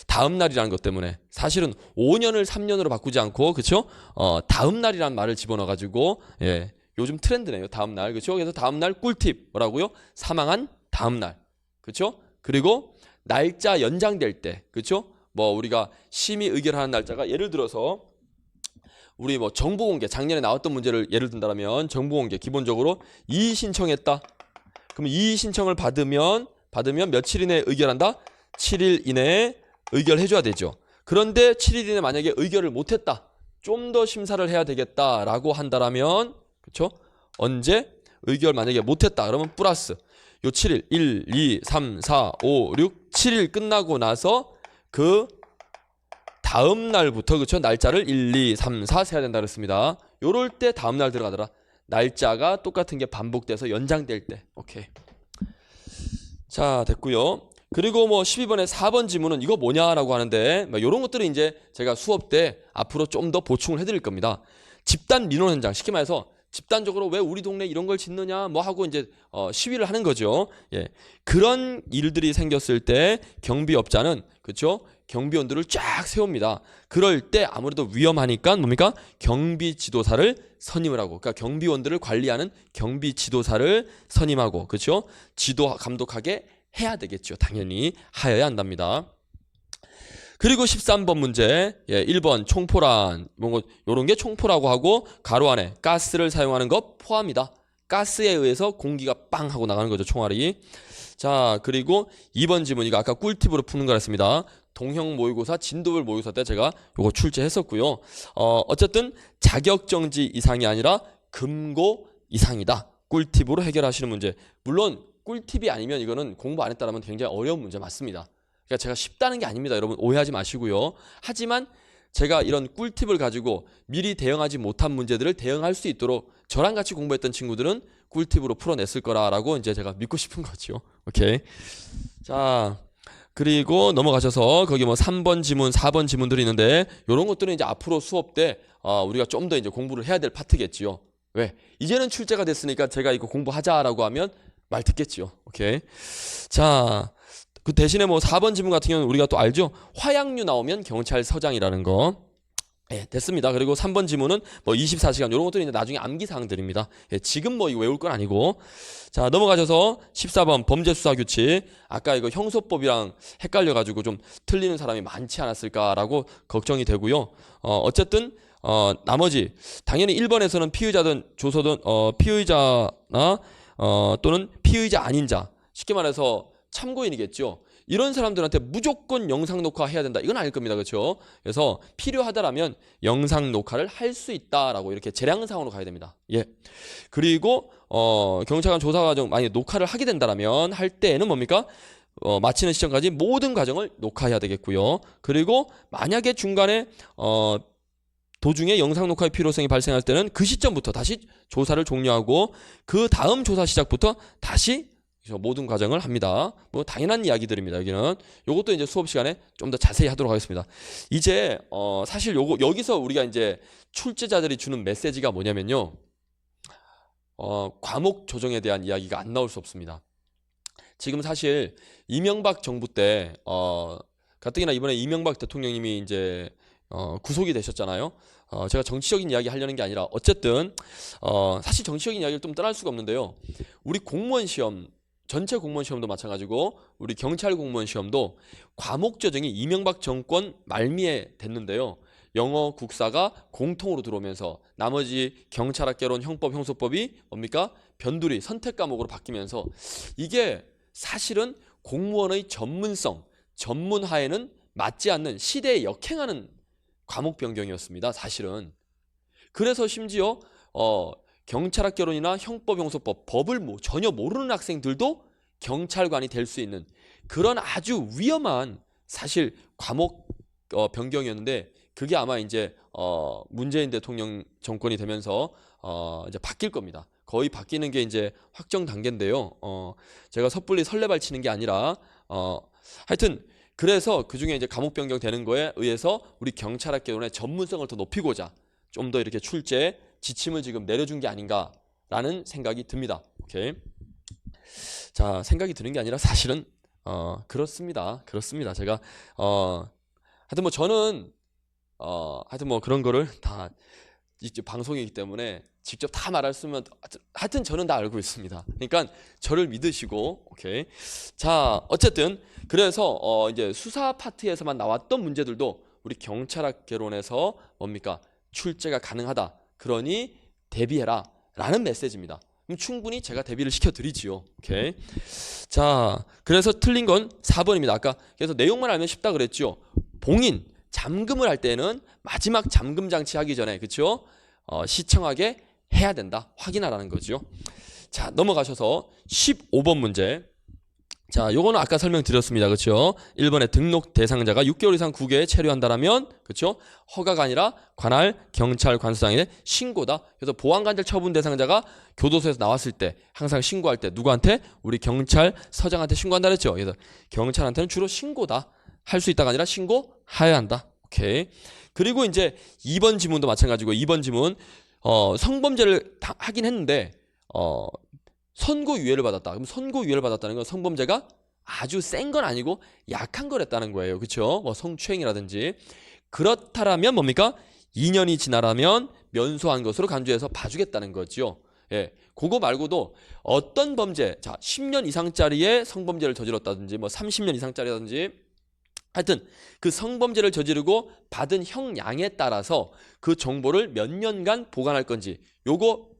다음 날이라는 것 때문에 사실은 5년을 3년으로 바꾸지 않고 그렇죠? 다음 날이란 말을 집어넣어 가지고 예, 요즘 트렌드네요. 다음 날. 그렇죠? 그래서 다음 날 꿀팁 뭐라고요? 사망한 다음 날. 그렇죠? 그리고 날짜 연장될 때. 그렇죠? 뭐 우리가 심의 의결하는 날짜가 예를 들어서 우리 뭐 정보공개 작년에 나왔던 문제를 예를 든다면 정보공개 기본적으로 이의 신청했다. 그럼 이의 신청을 받으면 며칠 이내에 의결한다? 7일 이내에 의결해줘야 되죠. 그런데 7일 이내에 만약에 의결을 못했다. 좀 더 심사를 해야 되겠다라고 한다면 그렇죠? 언제 의결 만약에 못했다. 그러면 플러스 요 7일 1, 2, 3, 4, 5, 6, 7일 끝나고 나서 그 다음 날부터 그렇죠? 날짜를 1, 2, 3, 4 세야 된다 그랬습니다. 요럴 때 다음 날 들어가더라. 날짜가 똑같은 게 반복돼서 연장될 때. 오케이. 자, 됐고요. 그리고 뭐 12번에 4번 지문은 이거 뭐냐라고 하는데 이런 것들은 이제 제가 수업 때 앞으로 좀 더 보충을 해드릴 겁니다. 집단 민원 현장, 쉽게 말해서 집단적으로 왜 우리 동네 이런 걸 짓느냐 뭐 하고 이제 시위를 하는 거죠. 예. 그런 일들이 생겼을 때 경비업자는 그렇죠? 경비원들을 쫙 세웁니다. 그럴 때 아무래도 위험하니까 뭡니까? 경비 지도사를 선임을 하고, 그러니까 경비원들을 관리하는 경비 지도사를 선임하고, 그렇죠? 지도 감독하게 해야 되겠죠. 당연히 하여야 한답니다. 그리고 13번 문제, 1번 총포란, 뭐 요런 게 총포라고 하고 가로 안에 가스를 사용하는 것 포함이다. 가스에 의해서 공기가 빵 하고 나가는 거죠, 총알이. 자, 그리고 2번 지문, 이거 아까 꿀팁으로 푸는 거였습니다. 동형 모의고사, 진도별 모의고사 때 제가 요거 출제했었고요. 어쨌든 자격정지 이상이 아니라 금고 이상이다. 꿀팁으로 해결하시는 문제. 물론 꿀팁이 아니면 이거는 공부 안 했다라면 굉장히 어려운 문제 맞습니다. 그러니까 제가 쉽다는 게 아닙니다. 여러분 오해하지 마시고요. 하지만 제가 이런 꿀팁을 가지고 미리 대응하지 못한 문제들을 대응할 수 있도록 저랑 같이 공부했던 친구들은 꿀팁으로 풀어냈을 거라고 이제 제가 믿고 싶은 거죠. 오케이. 자, 그리고 넘어가셔서 거기 뭐 3번 지문, 4번 지문들이 있는데 이런 것들은 이제 앞으로 수업 때 우리가 좀 더 이제 공부를 해야 될 파트겠지요. 왜? 이제는 출제가 됐으니까 제가 이거 공부하자라고 하면 말 듣겠지요. 오케이. 자, 그 대신에 뭐 4번 지문 같은 경우는 우리가 또 알죠? 화약류 나오면 경찰서장이라는 거. 예, 됐습니다. 그리고 3번 지문은 뭐 24시간 이런 것들이 이제 나중에 암기사항들입니다. 예, 지금 뭐 이거 외울 건 아니고. 자, 넘어가셔서 14번 범죄수사규칙. 아까 이거 형소법이랑 헷갈려가지고 좀 틀리는 사람이 많지 않았을까라고 걱정이 되고요. 어쨌든 나머지 당연히 1번에서는 피의자든 조서든 피의자나 또는 피의자 아닌 자, 쉽게 말해서 참고인이겠죠. 이런 사람들한테 무조건 영상 녹화해야 된다. 이건 아닐 겁니다. 그렇죠? 그래서 필요하다라면 영상 녹화를 할 수 있다라고 이렇게 재량상으로 가야 됩니다. 예. 그리고 경찰관 조사 과정 만약에 녹화를 하게 된다라면 할 때에는 뭡니까? 마치는 시점까지 모든 과정을 녹화해야 되겠고요. 그리고 만약에 중간에 도중에 영상 녹화의 필요성이 발생할 때는 그 시점부터 다시 조사를 종료하고 그 다음 조사 시작부터 다시 모든 과정을 합니다. 뭐 당연한 이야기들입니다. 여기는 요것도 이제 수업 시간에 좀 더 자세히 하도록 하겠습니다. 이제 사실 요거 여기서 우리가 이제 출제자들이 주는 메시지가 뭐냐면요. 과목 조정에 대한 이야기가 안 나올 수 없습니다. 지금 사실 이명박 정부 때 가뜩이나 이번에 이명박 대통령님이 이제 구속이 되셨잖아요. 제가 정치적인 이야기 하려는 게 아니라 어쨌든 사실 정치적인 이야기를 좀 떠날 수가 없는데요. 우리 공무원 시험 전체 공무원 시험도 마찬가지고 우리 경찰 공무원 시험도 과목 조정이 이명박 정권 말미에 됐는데요. 영어, 국사가 공통으로 들어오면서 나머지 경찰학개론, 형법, 형소법이 뭡니까? 변두리, 선택 과목으로 바뀌면서 이게 사실은 공무원의 전문성, 전문화에는 맞지 않는 시대에 역행하는 과목 변경이었습니다. 사실은. 그래서 심지어 경찰학개론이나 형법, 형소법, 법을 전혀 모르는 학생들도 경찰관이 될 수 있는 그런 아주 위험한 사실 과목 변경이었는데 그게 아마 이제 문재인 대통령 정권이 되면서 이제 바뀔 겁니다. 거의 바뀌는 게 이제 확정 단계인데요. 제가 섣불리 설레발 치는 게 아니라 하여튼 그래서 그 중에 이제 과목 변경 되는 거에 의해서 우리 경찰학개론의 전문성을 더 높이고자 좀 더 이렇게 출제 지침을 지금 내려준 게 아닌가라는 생각이 듭니다. 오케이. 자, 생각이 드는 게 아니라 사실은 그렇습니다. 그렇습니다. 제가 하여튼 뭐 저는 하여튼 뭐 그런 거를 다 이제 방송이기 때문에 직접 다 말할 수면 하여튼 저는 다 알고 있습니다. 그러니까 저를 믿으시고 오케이. 자, 어쨌든 그래서 이제 수사 파트에서만 나왔던 문제들도 우리 경찰학개론에서 뭡니까? 출제가 가능하다. 그러니 대비해라 라는 메시지입니다. 그럼 충분히 제가 대비를 시켜드리지요. 오케이. 자, 그래서 틀린 건 4번입니다. 아까 그래서 내용만 알면 쉽다 그랬죠. 봉인, 잠금을 할 때는 마지막 잠금 장치 하기 전에 그렇죠? 시청하게 해야 된다. 확인하라는 거죠. 자, 넘어가셔서 15번 문제. 자, 요거는 아까 설명드렸습니다. 그렇죠? 1번에 등록 대상자가 6개월 이상 국외에 체류한다라면 그렇죠? 허가가 아니라 관할, 경찰, 관수장에 신고다. 그래서 보안관절 처분 대상자가 교도소에서 나왔을 때 항상 신고할 때 누구한테? 우리 경찰 서장한테 신고한다 그랬죠. 그래서 경찰한테는 주로 신고다. 할 수 있다가 아니라 신고해야 한다. 오케이. 그리고 이제 2번 지문도 마찬가지고 2번 지문 성범죄를 하긴 했는데 선고유예를 받았다. 그럼 선고유예를 받았다는 건 성범죄가 아주 센 건 아니고 약한 거랬다는 거예요. 그렇죠? 뭐 성추행이라든지. 그렇다라면 뭡니까? 2년이 지나라면 면소한 것으로 간주해서 봐주겠다는 거죠. 예, 그거 말고도 어떤 범죄, 자 10년 이상짜리의 성범죄를 저질렀다든지 뭐 30년 이상짜리라든지 하여튼 그 성범죄를 저지르고 받은 형량에 따라서 그 정보를 몇 년간 보관할 건지 요거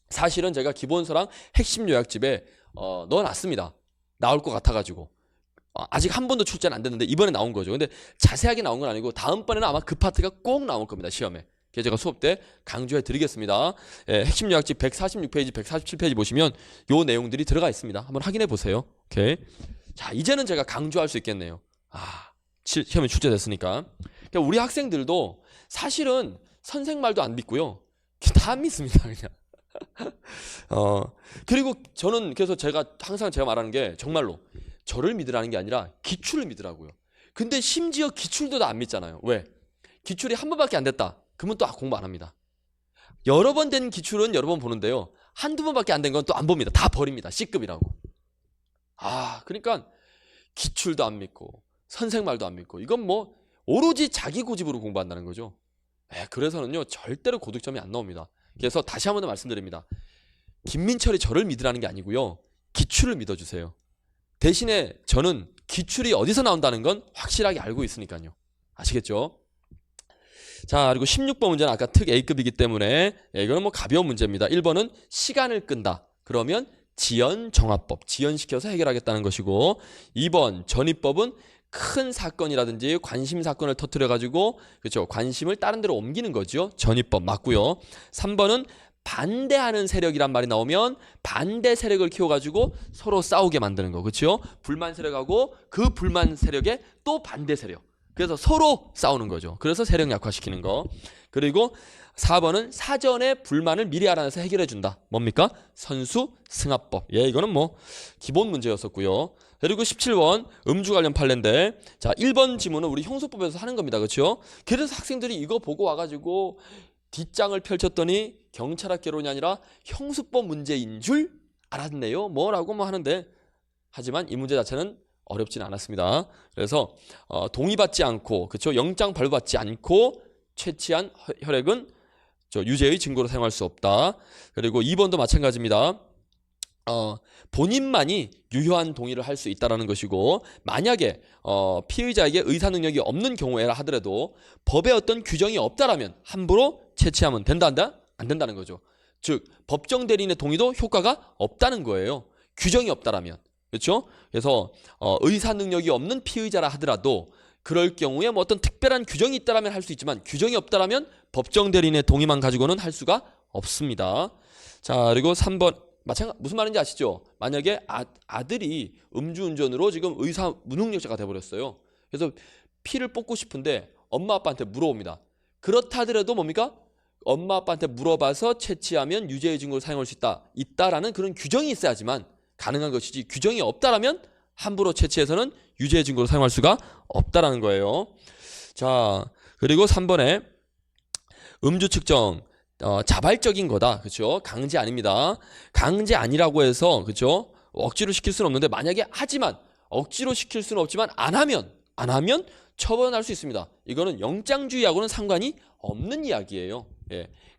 사실은 제가 기본서랑 핵심 요약집에 넣어놨습니다. 나올 것 같아가지고 아직 한 번도 출제는 안 됐는데 이번에 나온 거죠. 근데 자세하게 나온 건 아니고 다음번에는 아마 그 파트가 꼭 나올 겁니다. 시험에. 그래서 제가 수업 때 강조해 드리겠습니다. 예, 핵심 요약집 146페이지, 147페이지 보시면 요 내용들이 들어가 있습니다. 한번 확인해 보세요. 오케이. 자, 이제는 제가 강조할 수 있겠네요. 시험에 출제됐으니까. 그러니까 우리 학생들도 사실은 선생 말도 안 믿고요. 다 안 믿습니다. 그냥. 그리고 저는 그래서 제가 항상 제가 말하는 게 정말로 저를 믿으라는 게 아니라 기출을 믿으라고요. 근데 심지어 기출도 다 안 믿잖아요. 왜? 기출이 한 번밖에 안 됐다. 그러면 또 공부 안 합니다. 여러 번 된 기출은 여러 번 보는데요. 한두 번밖에 안 된 건 또 안 봅니다. 다 버립니다. C급이라고. 그러니까 기출도 안 믿고 선생 말도 안 믿고 이건 뭐 오로지 자기 고집으로 공부한다는 거죠. 그래서는요 절대로 고득점이 안 나옵니다. 그래서 다시 한 번 더 말씀드립니다. 김민철이 저를 믿으라는 게 아니고요. 기출을 믿어주세요. 대신에 저는 기출이 어디서 나온다는 건 확실하게 알고 있으니까요. 아시겠죠? 자, 그리고 16번 문제는 아까 특 A급이기 때문에 이거는 뭐 가벼운 문제입니다. 1번은 시간을 끈다. 그러면 지연정화법, 지연시켜서 해결하겠다는 것이고 2번 전입법은 큰 사건이라든지 관심 사건을 터뜨려가지고 그렇죠 관심을 다른 데로 옮기는 거죠. 전입법 맞고요. 3번은 반대하는 세력이란 말이 나오면 반대 세력을 키워가지고 서로 싸우게 만드는 거 그렇죠. 불만 세력하고 그 불만 세력의 또 반대 세력 그래서 서로 싸우는 거죠. 그래서 세력 약화시키는 거. 그리고 4번은 사전에 불만을 미리 알아내서 해결해 준다. 뭡니까? 선수승합법. 이거는 뭐 기본 문제였었고요. 그리고 17번 음주 관련 판례인데 자 1번 지문은 우리 형소법에서 하는 겁니다. 그렇죠? 그래서 학생들이 이거 보고 와가지고 뒷장을 펼쳤더니 경찰학개론이 아니라 형수법 문제인 줄 알았네요. 뭐라고 뭐 하는데 하지만 이 문제 자체는 어렵진 않았습니다. 그래서 동의받지 않고 그렇죠? 영장 발부받지 않고 채취한 혈액은 유죄의 증거로 사용할 수 없다. 그리고 2번도 마찬가지입니다. 본인만이 유효한 동의를 할 수 있다는 것이고 만약에 피의자에게 의사 능력이 없는 경우에라 하더라도 법에 어떤 규정이 없다라면 함부로 채취하면 된다 안 된다는 거죠. 즉 법정 대리인의 동의도 효과가 없다는 거예요. 규정이 없다라면 그렇죠? 그래서 의사 능력이 없는 피의자라 하더라도 그럴 경우에 뭐 어떤 특별한 규정이 있다라면 할 수 있지만 규정이 없다라면 법정 대리인의 동의만 가지고는 할 수가 없습니다. 자 그리고 3번 무슨 말인지 아시죠? 만약에 아들이 음주운전으로 지금 의사 무능력자가 돼버렸어요. 그래서 피를 뽑고 싶은데 엄마 아빠한테 물어봅니다. 그렇다 하더라도 뭡니까? 엄마 아빠한테 물어봐서 채취하면 유죄의 증거로 사용할 수 있다라는 그런 규정이 있어야지만 가능한 것이지 규정이 없다라면 함부로 채취해서는 유죄의 증거로 사용할 수가 없다라는 거예요. 자 그리고 3번에 음주 측정 자발적인 거다. 그렇죠? 강제 아닙니다. 강제 아니라고 해서 그렇죠? 억지로 시킬 수는 없는데 만약에 하지만 억지로 시킬 수는 없지만 안 하면 처벌할 수 있습니다. 이거는 영장주의하고는 상관이 없는 이야기예요.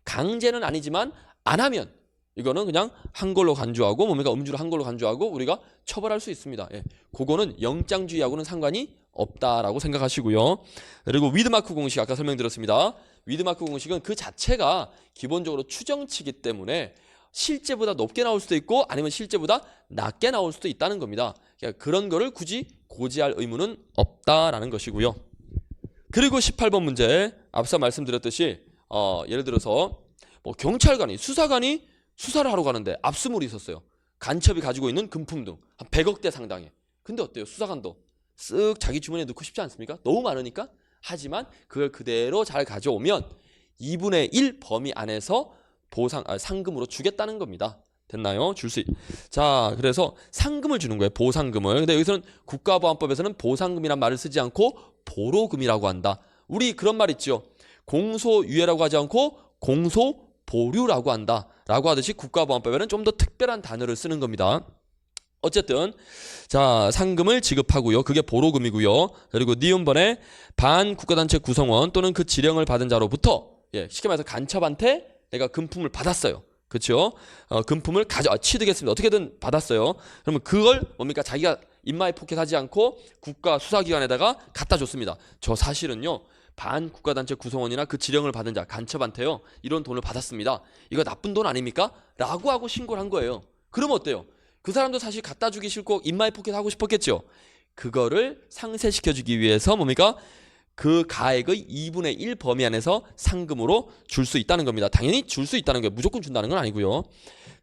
강제는 아니지만 안 하면 이거는 그냥 한 걸로 간주하고 뭡니까? 음주를 한 걸로 간주하고 우리가 처벌할 수 있습니다. 그거는 영장주의하고는 상관이 없다라고 생각하시고요. 그리고 위드마크 공식 아까 설명드렸습니다. 위드마크 공식은 그 자체가 기본적으로 추정치기 때문에 실제보다 높게 나올 수도 있고 아니면 실제보다 낮게 나올 수도 있다는 겁니다. 그러니까 그런 거를 굳이 고지할 의무는 없다라는 것이고요. 그리고 18번 문제 앞서 말씀드렸듯이 예를 들어서 뭐 경찰관이 수사관이 수사를 하러 가는데 압수물이 있었어요. 간첩이 가지고 있는 금품 등 한 100억대 상당의. 근데 어때요? 수사관도 쓱 자기 주머니에 넣고 싶지 않습니까? 너무 많으니까. 하지만 그걸 그대로 잘 가져오면 2분의 1 범위 안에서 상금으로 주겠다는 겁니다. 됐나요? 자, 그래서 상금을 주는 거예요. 보상금을. 근데 여기서는 국가보안법에서는 보상금이란 말을 쓰지 않고 보로금이라고 한다. 우리 그런 말 있죠. 공소유예라고 하지 않고 공소보류라고 한다. 라고 하듯이 국가보안법에는 좀 더 특별한 단어를 쓰는 겁니다. 어쨌든 자, 상금을 지급하고요. 그게 보로금이고요. 그리고 니은번에 반국가단체 구성원 또는 그 지령을 받은 자로부터 쉽게 말해서 간첩한테 내가 금품을 받았어요. 그렇죠? 금품을 취득했습니다. 어떻게든 받았어요. 그러면 그걸 뭡니까? 자기가 인마에 포켓하지 않고 국가 수사기관에다가 갖다 줬습니다. 저 사실은요. 반국가단체 구성원이나 그 지령을 받은 자 간첩한테요. 이런 돈을 받았습니다. 이거 나쁜 돈 아닙니까? 라고 하고 신고를 한 거예요. 그러면 어때요? 그 사람도 사실 갖다 주기 싫고 인마에 포켓하고 싶었겠죠. 그거를 상쇄시켜주기 위해서 뭡니까? 그 가액의 2분의 1 범위 안에서 상금으로 줄 수 있다는 겁니다. 당연히 줄 수 있다는 거예요. 무조건 준다는 건 아니고요.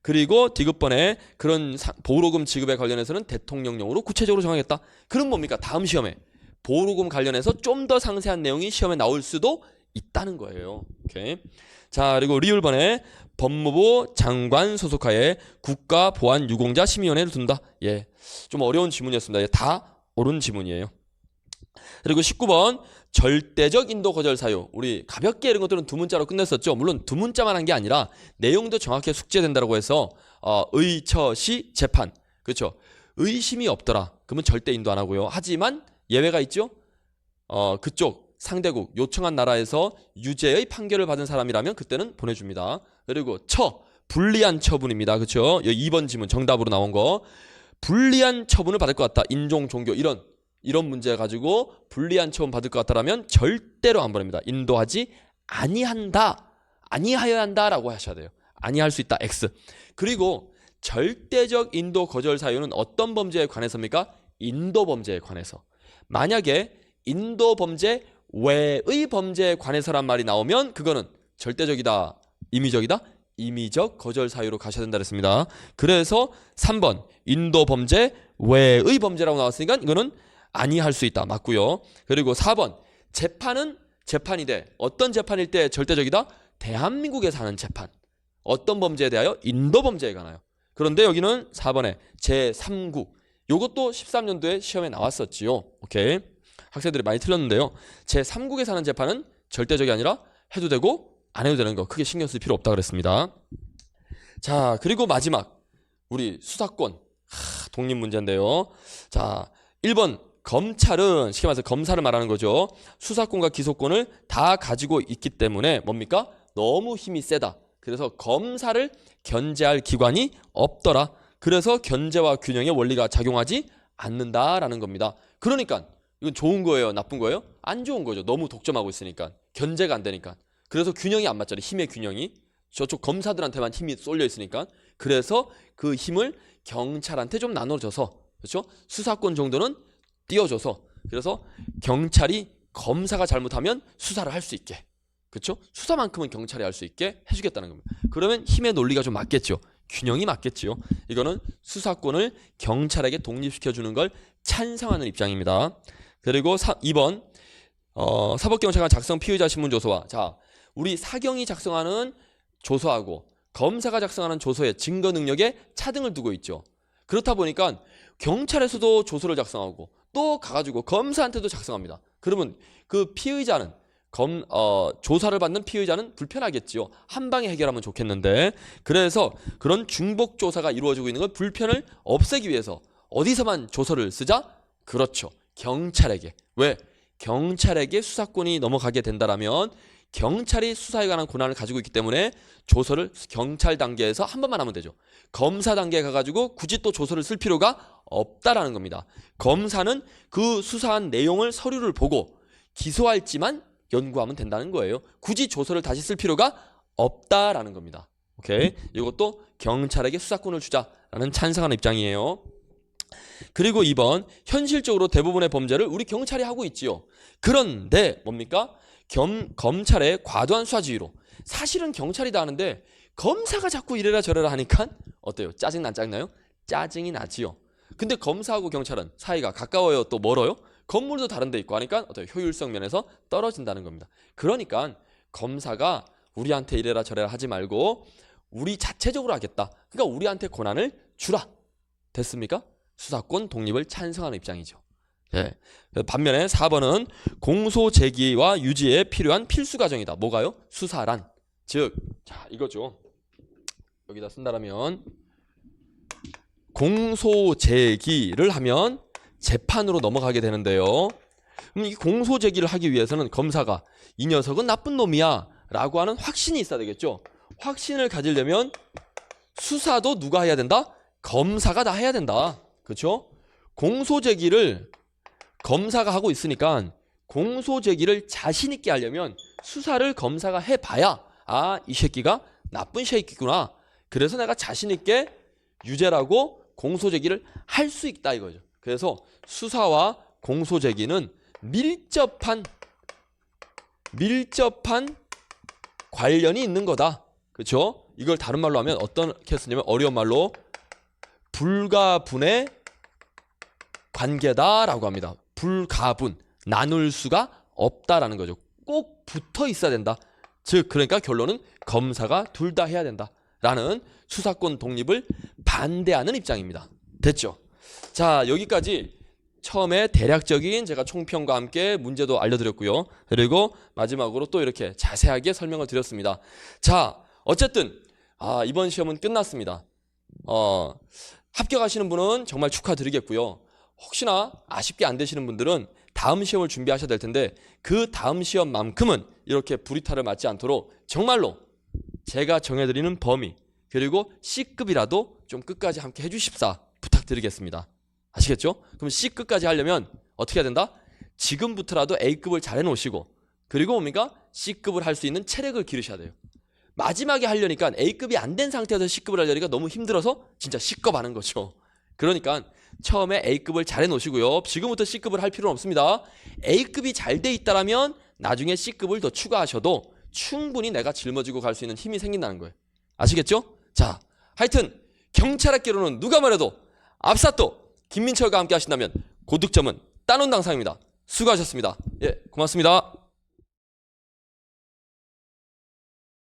그리고 디귿번에 그런 보로금 지급에 관련해서는 대통령령으로 구체적으로 정하겠다. 그럼 뭡니까? 다음 시험에 보로금 관련해서 좀 더 상세한 내용이 시험에 나올 수도 있다는 거예요. 오케이. 자, 그리고 리을번에 법무부 장관 소속하에 국가보안유공자심의위원회를 둔다. 좀 어려운 지문이었습니다. 다 옳은 지문이에요. 그리고 19번 절대적 인도 거절 사유. 우리 가볍게 이런 것들은 두 문자로 끝냈었죠. 물론 두 문자만 한 게 아니라 내용도 정확히 숙제된다고 해서 의처시 재판. 그렇죠. 의심이 없더라. 그러면 절대 인도 안 하고요. 하지만 예외가 있죠. 그쪽 상대국 요청한 나라에서 유죄의 판결을 받은 사람이라면 그때는 보내줍니다. 그리고 불리한 처분입니다. 그렇죠? 2번 지문 정답으로 나온 거. 불리한 처분을 받을 것 같다. 인종, 종교 이런 문제 가지고 불리한 처분 받을 것 같다라면 절대로 안 보냅니다. 인도하지 아니하여야 한다라고 하셔야 돼요. 아니할 수 있다. X. 그리고 절대적 인도 거절 사유는 어떤 범죄에 관해서입니까? 인도 범죄에 관해서. 만약에 인도 범죄 외의 범죄에 관해서란 말이 나오면 그거는 절대적이다, 임의적이다, 임의적 거절 사유로 가셔야 된다 그랬습니다. 그래서 3번 인도 범죄 외의 범죄라고 나왔으니까 이거는 아니할 수 있다. 맞고요. 그리고 4번 재판은 재판이 돼. 어떤 재판일 때 절대적이다? 대한민국에서 하는 재판. 어떤 범죄에 대하여? 인도 범죄에 관하여. 그런데 여기는 4번에 제3국. 요것도 13년도에 시험에 나왔었지요. 오케이. 학생들이 많이 틀렸는데요. 제3국에서 하는 재판은 절대적이 아니라 해도 되고 안 해도 되는 거. 크게 신경 쓸 필요 없다 그랬습니다. 자, 그리고 마지막 우리 수사권 독립 문제인데요. 자, 1번 검찰은 쉽게 말해서 검사를 말하는 거죠. 수사권과 기소권을 다 가지고 있기 때문에 뭡니까? 너무 힘이 세다. 그래서 검사를 견제할 기관이 없더라. 그래서 견제와 균형의 원리가 작용하지 않는다라는 겁니다. 그러니까 이건 좋은 거예요? 나쁜 거예요? 안 좋은 거죠. 너무 독점하고 있으니까. 견제가 안 되니까. 그래서 균형이 안 맞잖아요. 힘의 균형이. 저쪽 검사들한테만 힘이 쏠려 있으니까. 그래서 그 힘을 경찰한테 좀 나눠줘서, 그렇죠? 수사권 정도는 띄워줘서, 그래서 경찰이 검사가 잘못하면 수사를 할 수 있게, 그렇죠? 수사만큼은 경찰이 할 수 있게 해주겠다는 겁니다. 그러면 힘의 논리가 좀 맞겠죠. 균형이 맞겠지요. 이거는 수사권을 경찰에게 독립시켜주는 걸 찬성하는 입장입니다. 그리고 2번 사법경찰관 작성 피의자 신문조서와, 자, 우리 사경이 작성하는 조서하고 검사가 작성하는 조서의 증거 능력에 차등을 두고 있죠. 그렇다 보니까 경찰에서도 조서를 작성하고 또 가가지고 검사한테도 작성합니다. 그러면 그 피의자는 조사를 받는 피의자는 불편하겠지요. 한 방에 해결하면 좋겠는데, 그래서 그런 중복 조사가 이루어지고 있는 걸 불편을 없애기 위해서 어디서만 조서를 쓰자? 그렇죠. 경찰에게. 왜? 경찰에게 수사권이 넘어가게 된다라면 경찰이 수사에 관한 권한을 가지고 있기 때문에 조서를 경찰 단계에서 한 번만 하면 되죠. 검사 단계에 가가지고 굳이 또 조서를 쓸 필요가 없다라는 겁니다. 검사는 그 수사한 내용을 서류를 보고 기소할지만 연구하면 된다는 거예요. 굳이 조서를 다시 쓸 필요가 없다라는 겁니다. 오케이? 이것도 경찰에게 수사권을 주자라는 찬성하는 입장이에요. 그리고 2번 현실적으로 대부분의 범죄를 우리 경찰이 하고 있지요. 그런데 뭡니까? 검찰의 과도한 수사지휘로 사실은 경찰이 다 하는데 검사가 자꾸 이래라 저래라 하니까 어때요? 짜증나요? 짜증이 나지요. 근데 검사하고 경찰은 사이가 가까워요, 또 멀어요? 건물도 다른 데 있고 하니까 어떤 효율성 면에서 떨어진다는 겁니다. 그러니까 검사가 우리한테 이래라 저래라 하지 말고 우리 자체적으로 하겠다. 그러니까 우리한테 권한을 주라. 됐습니까? 수사권 독립을 찬성하는 입장이죠. 예. 반면에 4번은 공소 제기와 유지에 필요한 필수 과정이다. 뭐가요? 수사란. 즉, 자, 이거죠. 여기다 쓴다라면 공소 제기를 하면 재판으로 넘어가게 되는데요. 그럼 이 공소 제기를 하기 위해서는 검사가 이 녀석은 나쁜 놈이야 라고 하는 확신이 있어야 되겠죠. 확신을 가지려면 수사도 누가 해야 된다? 검사가 다 해야 된다. 그렇죠? 공소 제기를 검사가 하고 있으니까 공소 제기를 자신 있게 하려면 수사를 검사가 해봐야 아, 이 새끼가 나쁜 새끼구나. 그래서 내가 자신 있게 유죄라고 공소 제기를 할 수 있다 이거죠. 그래서 수사와 공소 제기는 밀접한 관련이 있는 거다. 그렇죠? 이걸 다른 말로 하면 어떻게 쓰냐면 어려운 말로 불가분의 관계다라고 합니다. 불가분, 나눌 수가 없다라는 거죠. 꼭 붙어 있어야 된다. 즉 그러니까 결론은 검사가 둘 다 해야 된다라는 수사권 독립을 반대하는 입장입니다. 됐죠? 자, 여기까지 처음에 대략적인 제가 총평과 함께 문제도 알려드렸고요. 그리고 마지막으로 또 이렇게 자세하게 설명을 드렸습니다. 자, 어쨌든 이번 시험은 끝났습니다. 합격하시는 분은 정말 축하드리겠고요. 혹시나 아쉽게 안 되시는 분들은 다음 시험을 준비하셔야 될 텐데 그 다음 시험만큼은 이렇게 불이탈을 맞지 않도록 정말로 제가 정해드리는 범위 그리고 C급이라도 좀 끝까지 함께 해주십사 부탁드리겠습니다. 아시겠죠? 그럼 C급까지 하려면 어떻게 해야 된다? 지금부터라도 A급을 잘 해놓으시고 그리고 뭡니까? C급을 할 수 있는 체력을 기르셔야 돼요. 마지막에 하려니까 A급이 안 된 상태에서 C급을 하려니까 너무 힘들어서 진짜 C급 하는 거죠. 그러니까 처음에 A급을 잘 해놓으시고요. 지금부터 C급을 할 필요는 없습니다. A급이 잘 돼 있다라면 나중에 C급을 더 추가하셔도 충분히 내가 짊어지고 갈 수 있는 힘이 생긴다는 거예요. 아시겠죠? 자, 하여튼 경찰학개론은 누가 말해도 앞사또 김민철과 함께 하신다면 고득점은 따놓은 당상입니다. 수고하셨습니다. 예, 고맙습니다.